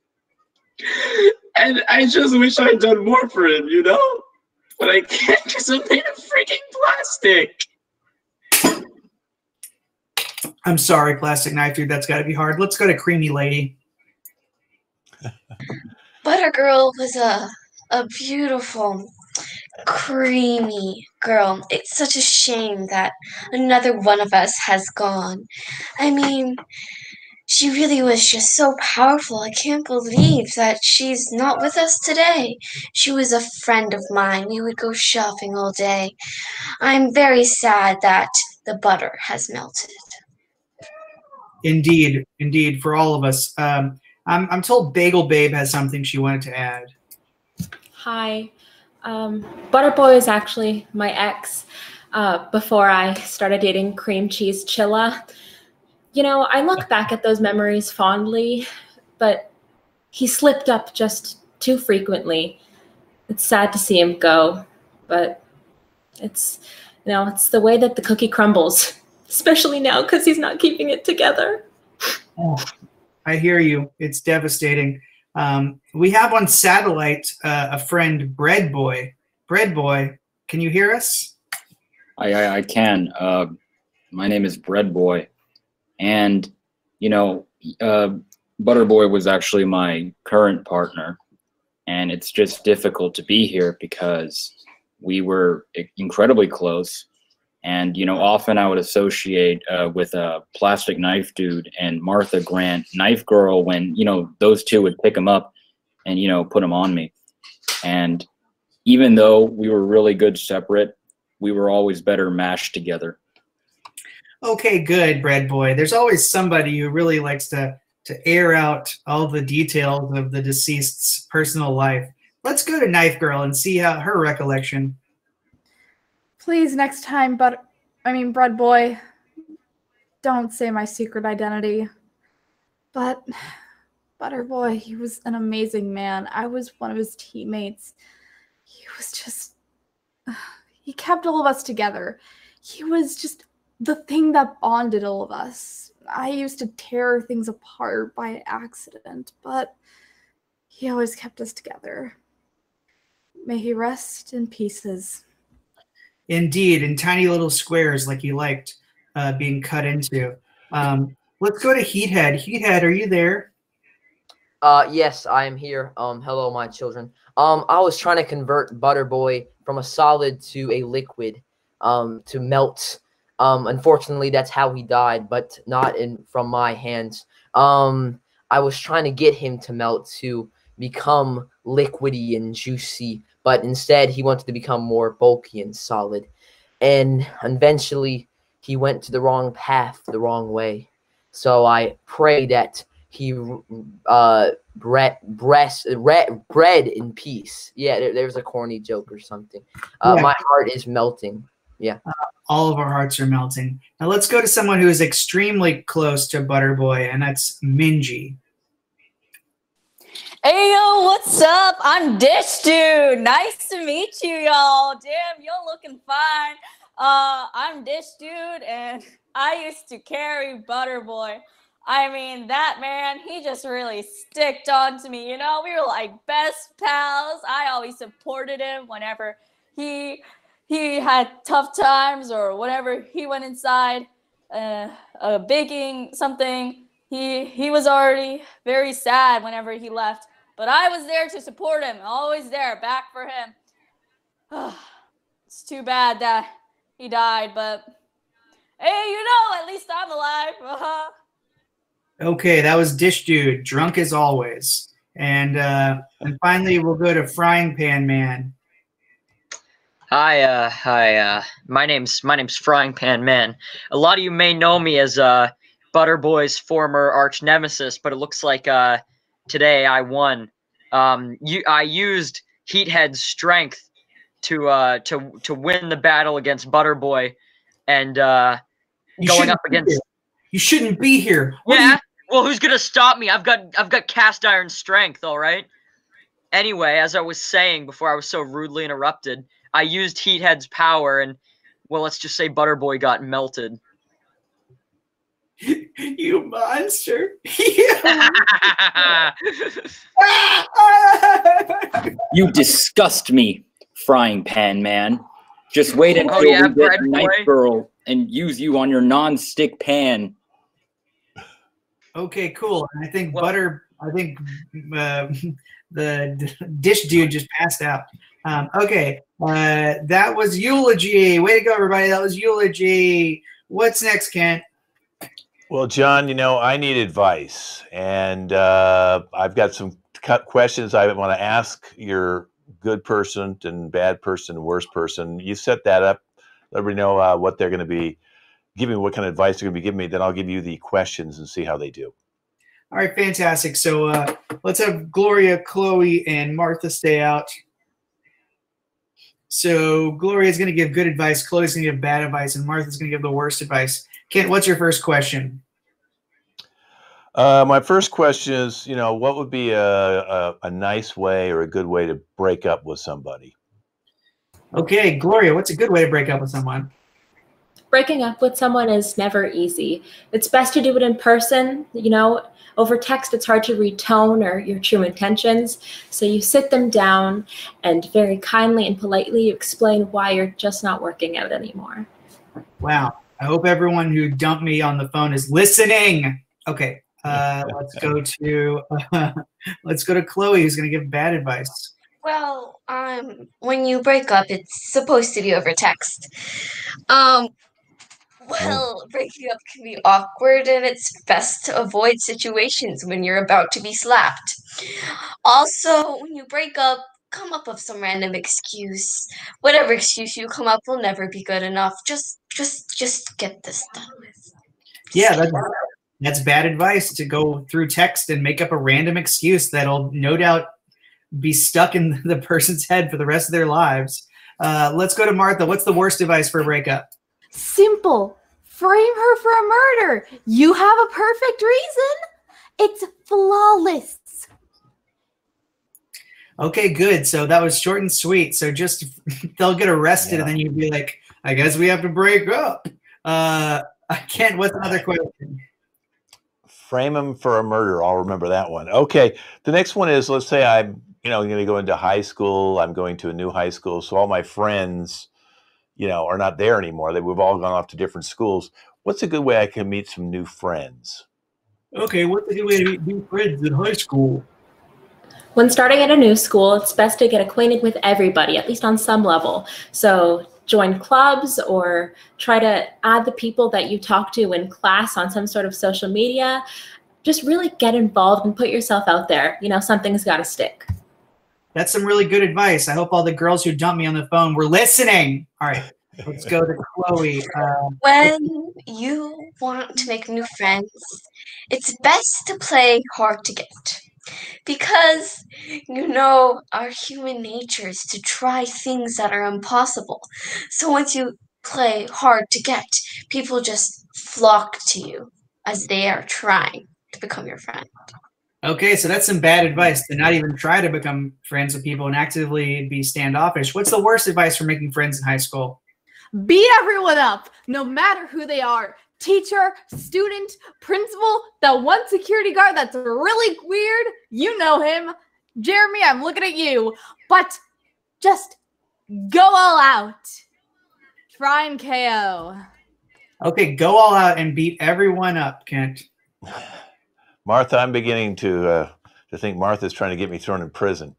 And I just wish I'd done more for him, But I can't because I'm made of freaking plastic. I'm sorry, Plastic Knife Dude. That's got to be hard. Let's go to Creamy Lady. Buttergirl was a beautiful, creamy girl. It's such a shame that another one of us has gone. I mean, she really was just so powerful. I can't believe that she's not with us today. She was a friend of mine. We would go shopping all day. I'm very sad that the butter has melted. Indeed, for all of us. I'm told Bagel Babe has something she wanted to add. Hi. Butterboy is actually my ex. before I started dating Cream Cheese Chilla. You know, I look back at those memories fondly, but he slipped up just too frequently. It's sad to see him go, but it's, you know, it's the way that the cookie crumbles, especially now because he's not keeping it together. Oh, I hear you. It's devastating. We have on satellite a friend, Bread Boy. Bread Boy, can you hear us? I can. My name is Bread Boy, and you know, Butterboy was actually my current partner, and it's just difficult to be here because we were incredibly close. And you know, often I would associate with a Plastic Knife Dude and Martha Grant, Knife Girl, when you know those two would pick him up and you know put him on me. And even though we were really good separate, we were always better mashed together. Okay, good, Bread Boy. There's always somebody who really likes to air out all the details of the deceased's personal life. Let's go to Knife Girl and see how her recollection. Please, next time, Bread Boy, don't say my secret identity. But Butter Boy, he was an amazing man. I was one of his teammates. He was just, he kept all of us together. He was just the thing that bonded all of us. I used to tear things apart by accident, but he always kept us together. May he rest in pieces. Indeed, in tiny little squares like you liked being cut into. Let's go to Heathead. Heathead, are you there? Yes, I am here. Hello, my children. I was trying to convert Butterboy from a solid to a liquid, to melt. Unfortunately, that's how he died, but not from my hands. I was trying to get him to melt to become liquidy and juicy, but instead he wanted to become more bulky and solid. And eventually he went to the wrong path, the wrong way. So I pray that he bread in peace. Yeah, there's a corny joke or something. Yeah. My heart is melting. Yeah. All of our hearts are melting. Now let's go to someone who is extremely close to Butterboy, and that's Minji. Hey, yo, what's up? I'm Dish Dude. Nice to meet you, y'all. Damn, you're looking fine. I'm Dish Dude, and I used to carry Butterboy. I mean, that man, he just really sticked on to me. You know, we were like best pals. I always supported him whenever he had tough times or whatever. He went inside baking something. He was already very sad whenever he left. But I was there to support him, always there, back for him. It's too bad that he died, but hey, you know, at least I'm alive. Okay, that was Dish Dude, drunk as always. And finally, we'll go to Frying Pan Man. Hi. My name's Frying Pan Man. A lot of you may know me as Butterboy's former arch nemesis, but it looks like today I won. I used Heathead's strength to win the battle against Butterboy, and going up against. You shouldn't be here. Yeah. Well, who's gonna stop me? I've got cast iron strength. All right. Anyway, as I was saying before, I was so rudely interrupted. I used Heathead's power, and well, let's just say Butterboy got melted. You monster! You disgust me, Frying Pan Man. Just wait until we get Knife Girl and use you on your non-stick pan. Okay, cool. I think the Dish Dude just passed out. Okay, that was Eulogy. Way to go, everybody. That was Eulogy. What's next, Kent? Well, John, you know, I need advice, and I've got some questions I want to ask your good person and bad person, worst person. You set that up. Let me know what they're going to be giving me, what kind of advice they're going to be giving me. Then I'll give you the questions and see how they do. All right, fantastic. So let's have Gloria, Chloe, and Martha stay out. So Gloria's going to give good advice, Chloe's going to give bad advice, and Martha's going to give the worst advice. Kent, what's your first question? My first question is, what would be a nice way or a good way to break up with somebody? Okay, Gloria, what's a good way to break up with someone? Breaking up with someone is never easy. It's best to do it in person. Over text, it's hard to read tone or your true intentions. So you sit them down and very kindly and politely you explain why you're just not working out anymore. Wow. I hope everyone who dumped me on the phone is listening. Okay, let's go to Chloe, who's going to give bad advice. Well, when you break up, it's supposed to be over text. Well, breaking up can be awkward, and it's best to avoid situations when you're about to be slapped. Also, when you break up, come up with some random excuse. Whatever excuse you come up will never be good enough. Just get this done with. Yeah, that's bad advice, to go through text and make up a random excuse that'll no doubt be stuck in the person's head for the rest of their lives. Let's go to Martha. What's the worst advice for a breakup? Simple. Frame her for a murder. You have a perfect reason. It's flawless. Okay, good. So that was short and sweet. So just they'll get arrested, and then you'd be like, I guess we have to break up. I can't. What's another question? Frame them for a murder. I'll remember that one. Okay. The next one is, let's say I'm, going to go into high school. I'm going to a new high school. So all my friends, are not there anymore. We've all gone off to different schools. What's a good way I can meet some new friends? Okay, what's a good way to meet new friends in high school? When starting at a new school, it's best to get acquainted with everybody, at least on some level. So join clubs or try to add the people that you talk to in class on some sort of social media. Just really get involved and put yourself out there. Something's got to stick. That's some really good advice. I hope all the girls who dumped me on the phone were listening. All right, let's go to Chloe. When you want to make new friends, it's best to play hard to get. Because, our human nature is to try things that are impossible. So once you play hard to get, people just flock to you as they are trying to become your friend. Okay, so that's some bad advice, to not even try to become friends with people and actively be standoffish. What's the worst advice for making friends in high school? Beat everyone up, no matter who they are. Teacher, student, principal, that one security guard that's really weird. You know him. Jeremy, I'm looking at you. But just go all out. Try and KO. Okay, go all out and beat everyone up, Kent. Martha, I'm beginning to think Martha's trying to get me thrown in prison.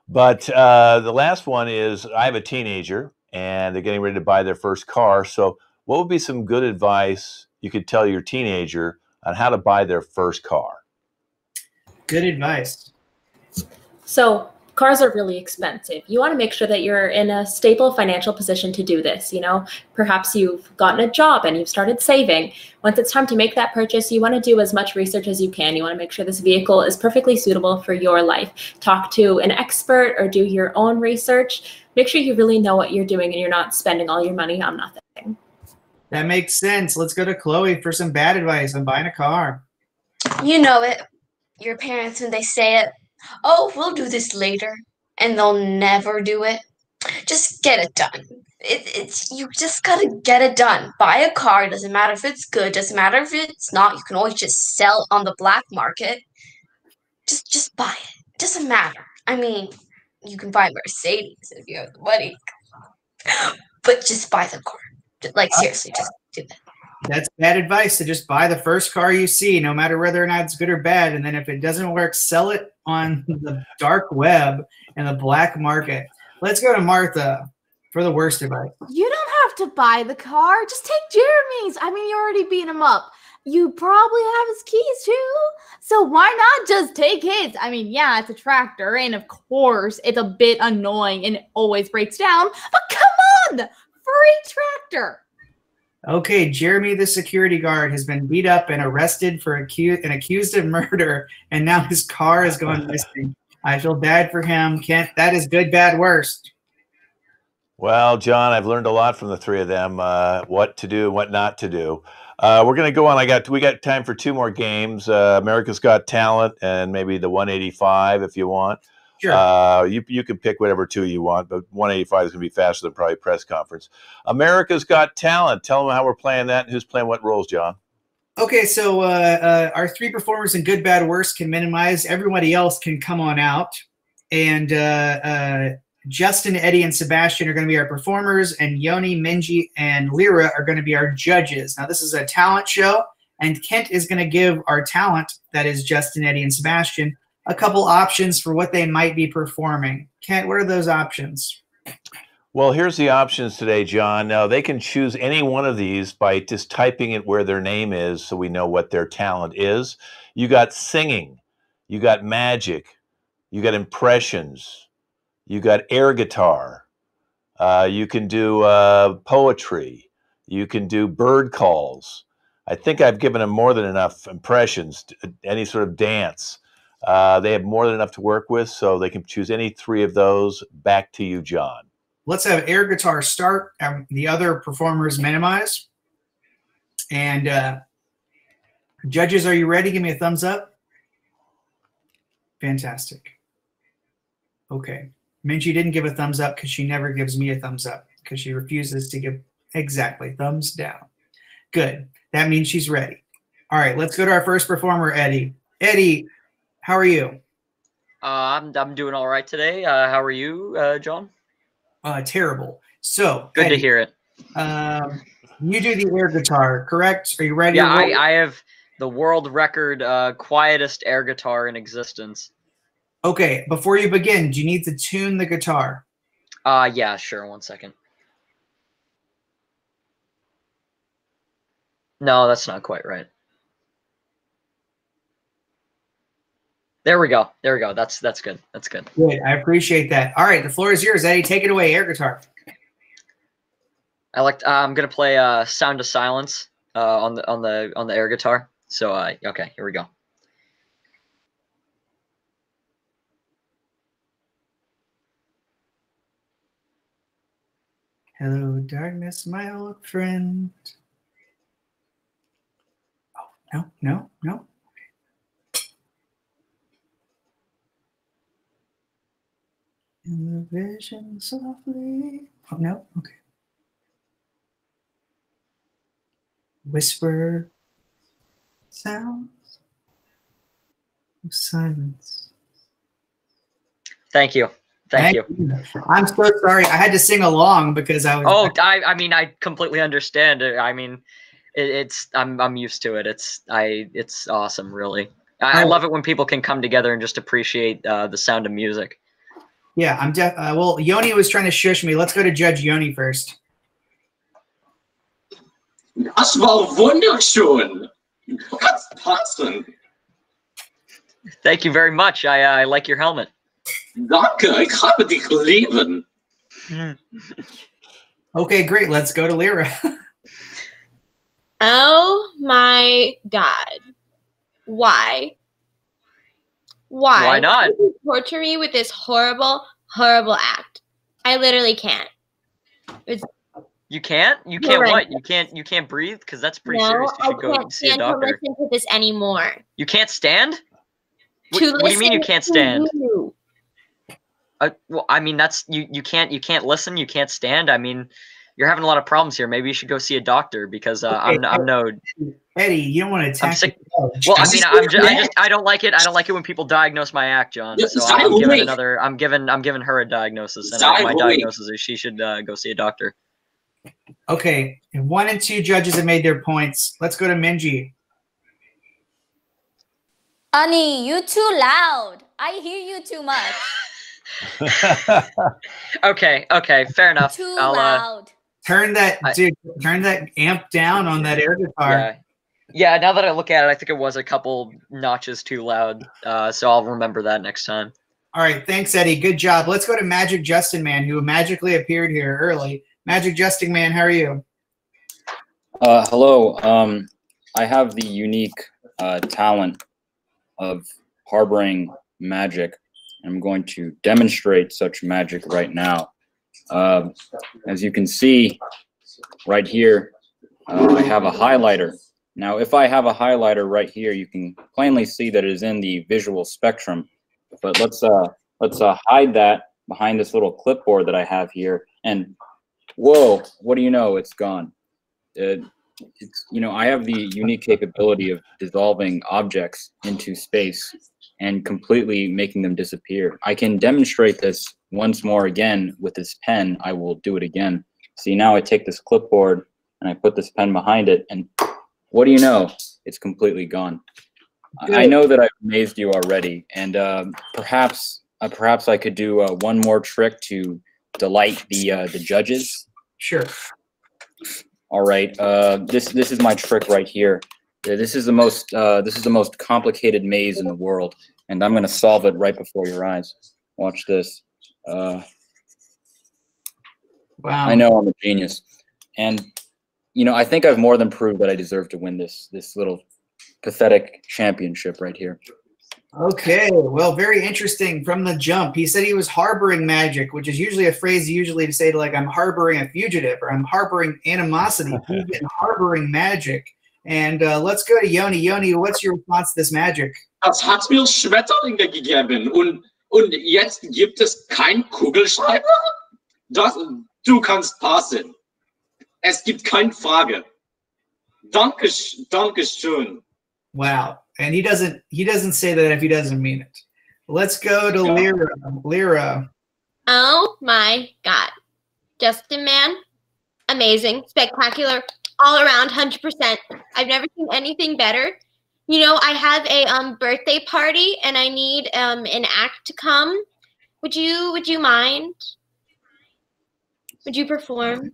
But the last one is, I have a teenager, and they're getting ready to buy their first car. So what would be some good advice you could tell your teenager on how to buy their first car? Good advice. So cars are really expensive. You want to make sure that you're in a stable financial position to do this. Perhaps you've gotten a job and you've started saving. Once it's time to make that purchase, you want to do as much research as you can. You want to make sure this vehicle is perfectly suitable for your life. Talk to an expert or do your own research. Make sure you really know what you're doing and you're not spending all your money on nothing. That makes sense. Let's go to Chloe for some bad advice on buying a car. You know it. Your parents, when they say it, oh, we'll do this later, and they'll never do it. Just get it done. You just gotta get it done. Buy a car. Doesn't matter if it's good. Doesn't matter if it's not. You can always just sell it on the black market. Just buy it. Doesn't matter. I mean, you can buy a Mercedes if you have the money, but just buy the car. Seriously, just do that. That's bad advice, to just buy the first car you see, no matter whether or not it's good or bad. And then if it doesn't work, sell it on the dark web and the black market. Let's go to Martha for the worst advice. You don't have to buy the car. Just take Jeremy's. You already beat him up. You probably have his keys too. So why not just take his? Yeah, it's a tractor. And of course, it's a bit annoying and it always breaks down. But come on, free tractor. Okay, Jeremy, the security guard, has been beat up and arrested for accused of murder, and now his car is going missing. I feel bad for him. Kent, that is good, bad, worst. Well, John, I've learned a lot from the three of them, what to do and what not to do. We're going to go on. We got time for two more games. America's Got Talent and maybe the 185 if you want. Sure. You can pick whatever two you want, but 185 is going to be faster than probably press conference. America's Got Talent. Tell them how we're playing that and who's playing what roles, John. Okay, so our three performers in Good, Bad, Worst can minimize. Everybody else can come on out. And Justin, Eddie, and Sebastian are going to be our performers, and Yoni, Minji, and Lyra are going to be our judges. Now, this is a talent show, and Kent is going to give our talent, that is Justin, Eddie, and Sebastian, a couple options for what they might be performing. Kent, what are those options? Well, here's the options today, John. Now, they can choose any one of these by just typing it where their name is so we know what their talent is. You got singing, you got magic, you got impressions, you got air guitar, you can do poetry, you can do bird calls. I think I've given them more than enough impressions, any sort of dance. They have more than enough to work with, so they can choose any three of those. Back to you, John. Let's have air guitar start, the other performers minimize. And judges, are you ready? Give me a thumbs up. Fantastic. Okay. Minji didn't give a thumbs up because she never gives me a thumbs up because she refuses to give exactly thumbs down. Good. That means she's ready. All right, let's go to our first performer, Eddie. Eddie, how are you? I'm doing all right today. How are you, John? Terrible. So good Eddie, to hear it. You do the air guitar, correct? Are you ready? Yeah, I have the world record quietest air guitar in existence. Okay, before you begin, do you need to tune the guitar? Yeah, sure. 1 second. No, that's not quite right. There we go. There we go. That's good. That's good. Good. I appreciate that. All right, the floor is yours, Eddie. Take it away, air guitar. I'm gonna play "Sound of Silence" on the air guitar. So okay, here we go. Hello, darkness, my old friend. Oh, no. In the vision softly. Oh, no, okay. Whisper sounds of silence. Thank you. Thank you. I'm so sorry. I had to sing along because I was. Oh, I mean, I completely understand it. I mean, I'm used to it. It's awesome, really. I love it when people can come together and just appreciate the sound of music. Yeah, well, Yoni was trying to shush me. Let's go to Judge Yoni first. Das war wunderschön. Ganz passend. Thank you very much. I like your helmet. Danke, ich habe dich lieben. Okay, great. Let's go to Lyra. Oh my God. Why? Why not? You torture me with this horrible, horrible act. I literally can't. You can't? You can't what? You can't breathe? Because that's pretty serious. You should go see a doctor. I can't listen to this anymore. You can't stand? What do you mean you can't stand? Well, I mean you can't listen. You can't stand. I mean, you're having a lot of problems here. Maybe you should go see a doctor because I'm no. Eddie, you don't want to attack. Well, I mean, I don't like it. I don't like it when people diagnose my act, John. So I'm giving her a diagnosis, and my diagnosis is she should go see a doctor. Okay, 1 and 2 judges have made their points. Let's go to Minji. Honey, you too loud. I hear you too much. Okay, fair enough. Too loud. Turn that amp down on that air guitar. Yeah, now that I look at it, I think it was a couple notches too loud. So I'll remember that next time. All right, thanks, Eddie. Good job. Let's go to Magic Justin Man, who magically appeared here early. Magic Justin Man, how are you? Hello. I have the unique talent of harboring magic. I'm going to demonstrate such magic right now. As you can see right here, I have a highlighter. Now, if I have a highlighter right here, you can plainly see that it is in the visual spectrum. But let's hide that behind this little clipboard that I have here. And whoa, what do you know? It's gone. I have the unique capability of dissolving objects into space and completely making them disappear. I can demonstrate this once more again with this pen. I will do it again. See, now I take this clipboard and I put this pen behind it, and what do you know? It's completely gone. Good. I know that I've amazed you already, and perhaps I could do one more trick to delight the judges. Sure. All right. This is my trick right here. This is the most complicated maze in the world, and I'm gonna solve it right before your eyes. Watch this. Wow. I know I'm a genius, and I think I've more than proved that I deserve to win this little pathetic championship right here. Okay, well, very interesting from the jump. He said he was harboring magic, which is usually a phrase to say to, like, I'm harboring a fugitive or I'm harboring animosity. He's been harboring magic. And let's go to Yoni. Yoni, what's your response to this magic? Das hat mir Schmetterlinge gegeben und jetzt gibt es kein Kugelschreiber? Du kannst passen. Es gibt keine Frage. Dankeschön. Wow. And he doesn't say that if he doesn't mean it. Let's go to Lyra. Lyra. Oh my God. Justin, man. Amazing. Spectacular. All around 100%. I've never seen anything better. I have a birthday party and I need an act to come. Would you mind? Would you perform?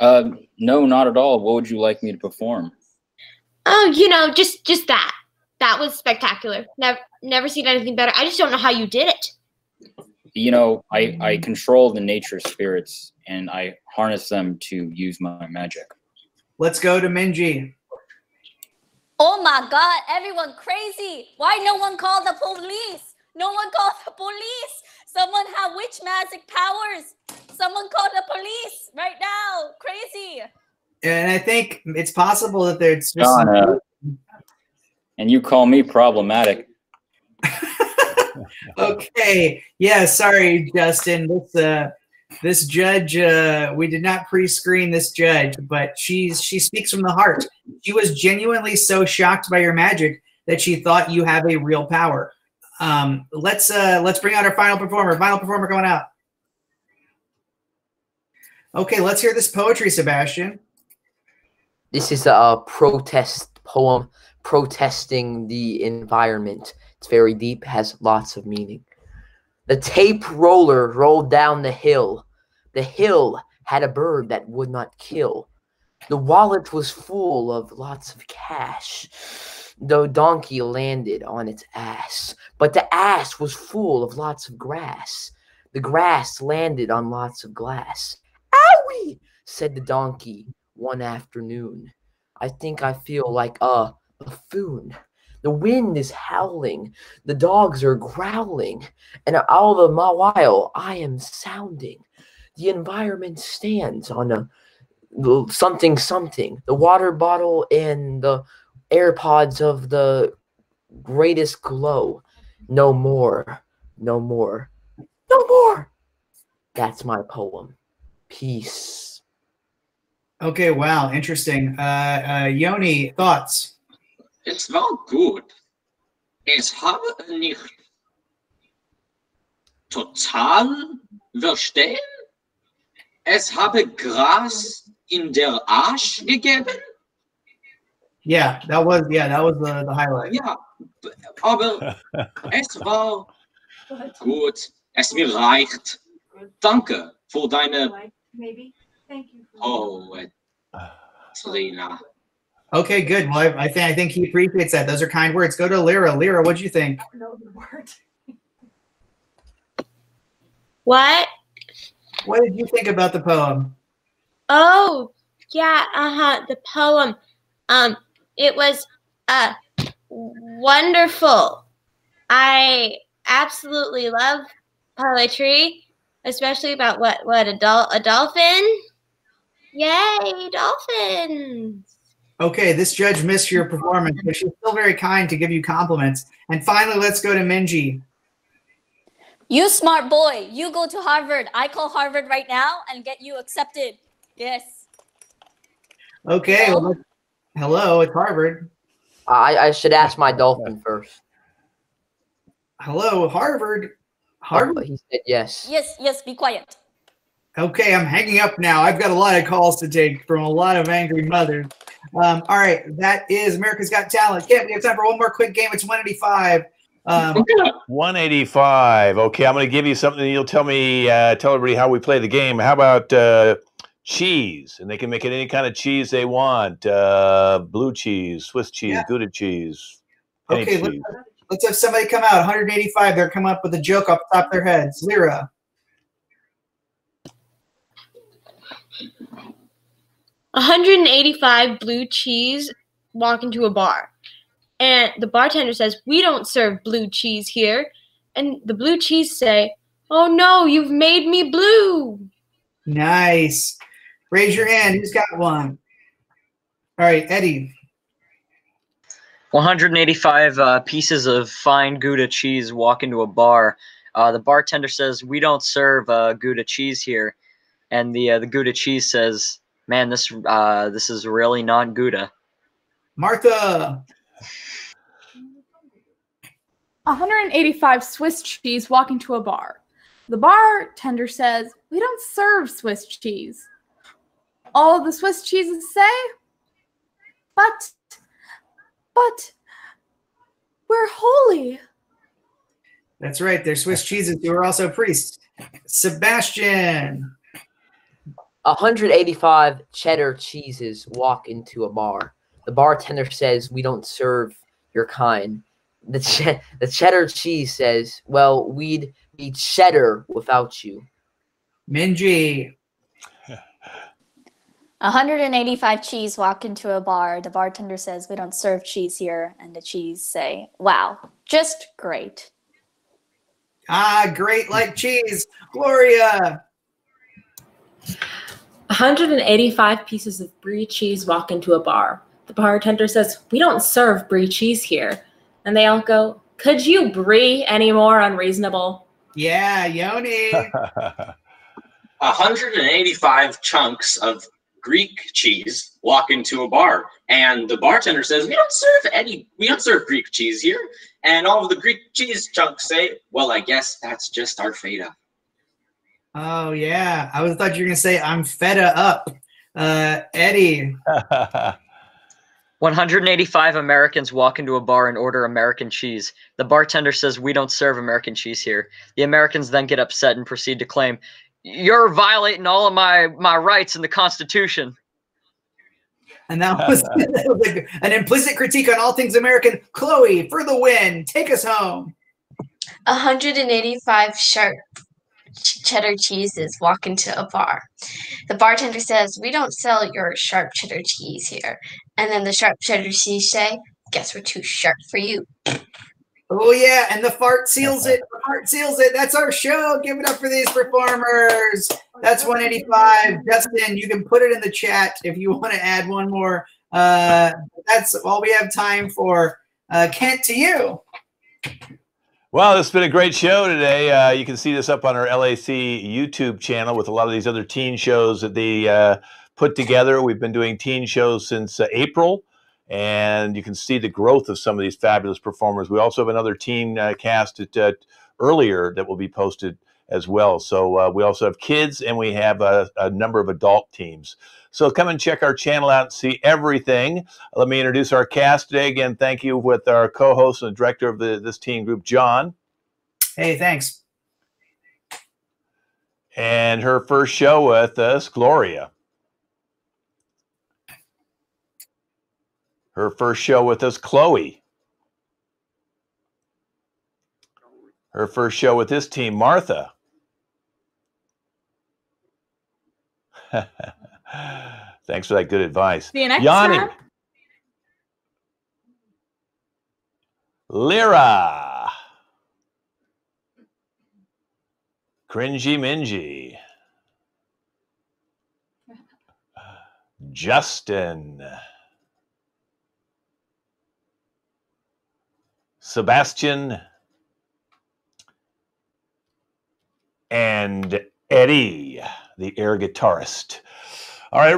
No, not at all. What would you like me to perform? Oh, just that. That was spectacular. Never seen anything better. I just don't know how you did it. I control the nature spirits and I harness them to use my magic. Let's go to Minji. Oh my God, everyone crazy. Why no one called the police? No one called the police. Someone have witch magic powers. Someone call the police right now. Crazy. And I think it's possible that there's just John, and you call me problematic. Okay. Yeah, sorry, Justin. This judge, we did not pre-screen this judge, but she speaks from the heart. She was genuinely so shocked by your magic that she thought you have a real power. Let's bring out our final performer. Final performer going out. Okay, let's hear this poetry, Sebastian. This is a protest poem protesting the environment. It's very deep, has lots of meaning. The tape roller rolled down the hill. The hill had a bird that would not kill. The wallet was full of lots of cash. The donkey landed on its ass, but the ass was full of lots of grass. The grass landed on lots of glass. Owie, said the donkey one afternoon. I think I feel like a buffoon. The wind is howling, the dogs are growling, and all the while I am sounding. The environment stands on a something something. The water bottle and the AirPods of the greatest glow. No more, no more, no more. That's my poem. Peace. Okay, wow, interesting. Yoni, thoughts? Es war gut. Es habe nicht total verstehen. Es habe Gras in der Arsch gegeben. Yeah, that was the highlight. Ja, aber es war gut. Es mir reicht. Danke für deine Trina. Okay, good. Well, I think he appreciates that. Those are kind words. Go to Lyra. Lyra, what'd you think? I don't know the word. What? What did you think about the poem? Oh, yeah, the poem. It was wonderful. I absolutely love poetry. especially about what a dolphin? Yay, dolphins! Okay, this judge missed your performance, but she's still very kind to give you compliments. And finally, let's go to Minji. You smart boy, you go to Harvard. I call Harvard right now and get you accepted. Yes. Okay, well, hello, it's Harvard. I should ask my dolphin first. Hello, Harvard. Harvard? He said yes. Yes, be quiet. Okay, I'm hanging up now. I've got a lot of calls to take from a lot of angry mothers. All right, that is America's Got Talent. Kent, we have time for one more quick game. It's 185. 185. Okay, I'm going to give you something. And you'll tell me, tell everybody how we play the game. How about cheese? And they can make it any kind of cheese they want. Blue cheese, Swiss cheese, Gouda cheese. Okay, let's have somebody come out. 185. They're coming up with a joke off the top of their heads. Lyra. 185 blue cheese walk into a bar. And the bartender says, "We don't serve blue cheese here." And the blue cheese say, "Oh no, you've made me blue." Nice. Raise your hand. Who's got one? All right, Eddie. 185 pieces of fine Gouda cheese walk into a bar. The bartender says, "We don't serve Gouda cheese here." And the Gouda cheese says, "Man, this is really not Gouda." Martha. 185 Swiss cheese walk into a bar. The bartender says, "We don't serve Swiss cheese." All the Swiss cheeses say, But we're holy." That's right. They're Swiss cheeses who are also priests. Sebastian. 185 cheddar cheeses walk into a bar. The bartender says, "We don't serve your kind." The cheddar cheese says, "Well, we'd be cheddar without you." Minji. 185 cheese walk into a bar. The bartender says, "We don't serve cheese here." And the cheese say, "Wow, just great." Great like cheese. Gloria. 185 pieces of brie cheese walk into a bar. The bartender says, "We don't serve brie cheese here." And they all go, "Could you brie any more unreasonable?" Yeah, Yoni. 185 chunks of Greek cheese walk into a bar, and the bartender says, we don't serve Greek cheese here." And all of the Greek cheese chunks say, "Well, I guess that's just our feta." Oh, yeah. I thought you were going to say, "I'm feta up." Eddie. 185 Americans walk into a bar and order American cheese. The bartender says, "We don't serve American cheese here." The Americans then get upset and proceed to claim, "You're violating all of my rights in the Constitution." And that was an implicit critique on all things American. Chloe, for the win. Take us home. 185 sharp cheddar cheeses walk into a bar. The bartender says, "We don't sell your sharp cheddar cheese here." And then the sharp cheddar cheese say, "Guess we're too sharp for you." Oh, yeah. And the fart seals it. The fart seals it. That's our show. Give it up for these performers. That's 185. Justin, you can put it in the chat if you want to add one more. That's all we have time for. Kent, to you. Well, it's been a great show today. You can see this up on our LAC YouTube channel with a lot of these other teen shows that they put together. We've been doing teen shows since April, and you can see the growth of some of these fabulous performers. We also have another teen cast earlier that will be posted as well. So we also have kids, and we have a number of adult teams. So come and check our channel out and see everything. Let me introduce our cast today. Again, thank you with our co-host and director of this teen group, John. Hey, thanks. And her first show with us, Gloria. Her first show with us, Chloe. Her first show with this team, Martha. Thanks for that good advice. See you next Yanni. time. Lyra. Cringy Mingy. Justin. Sebastian. And Eddie, the air guitarist. All right.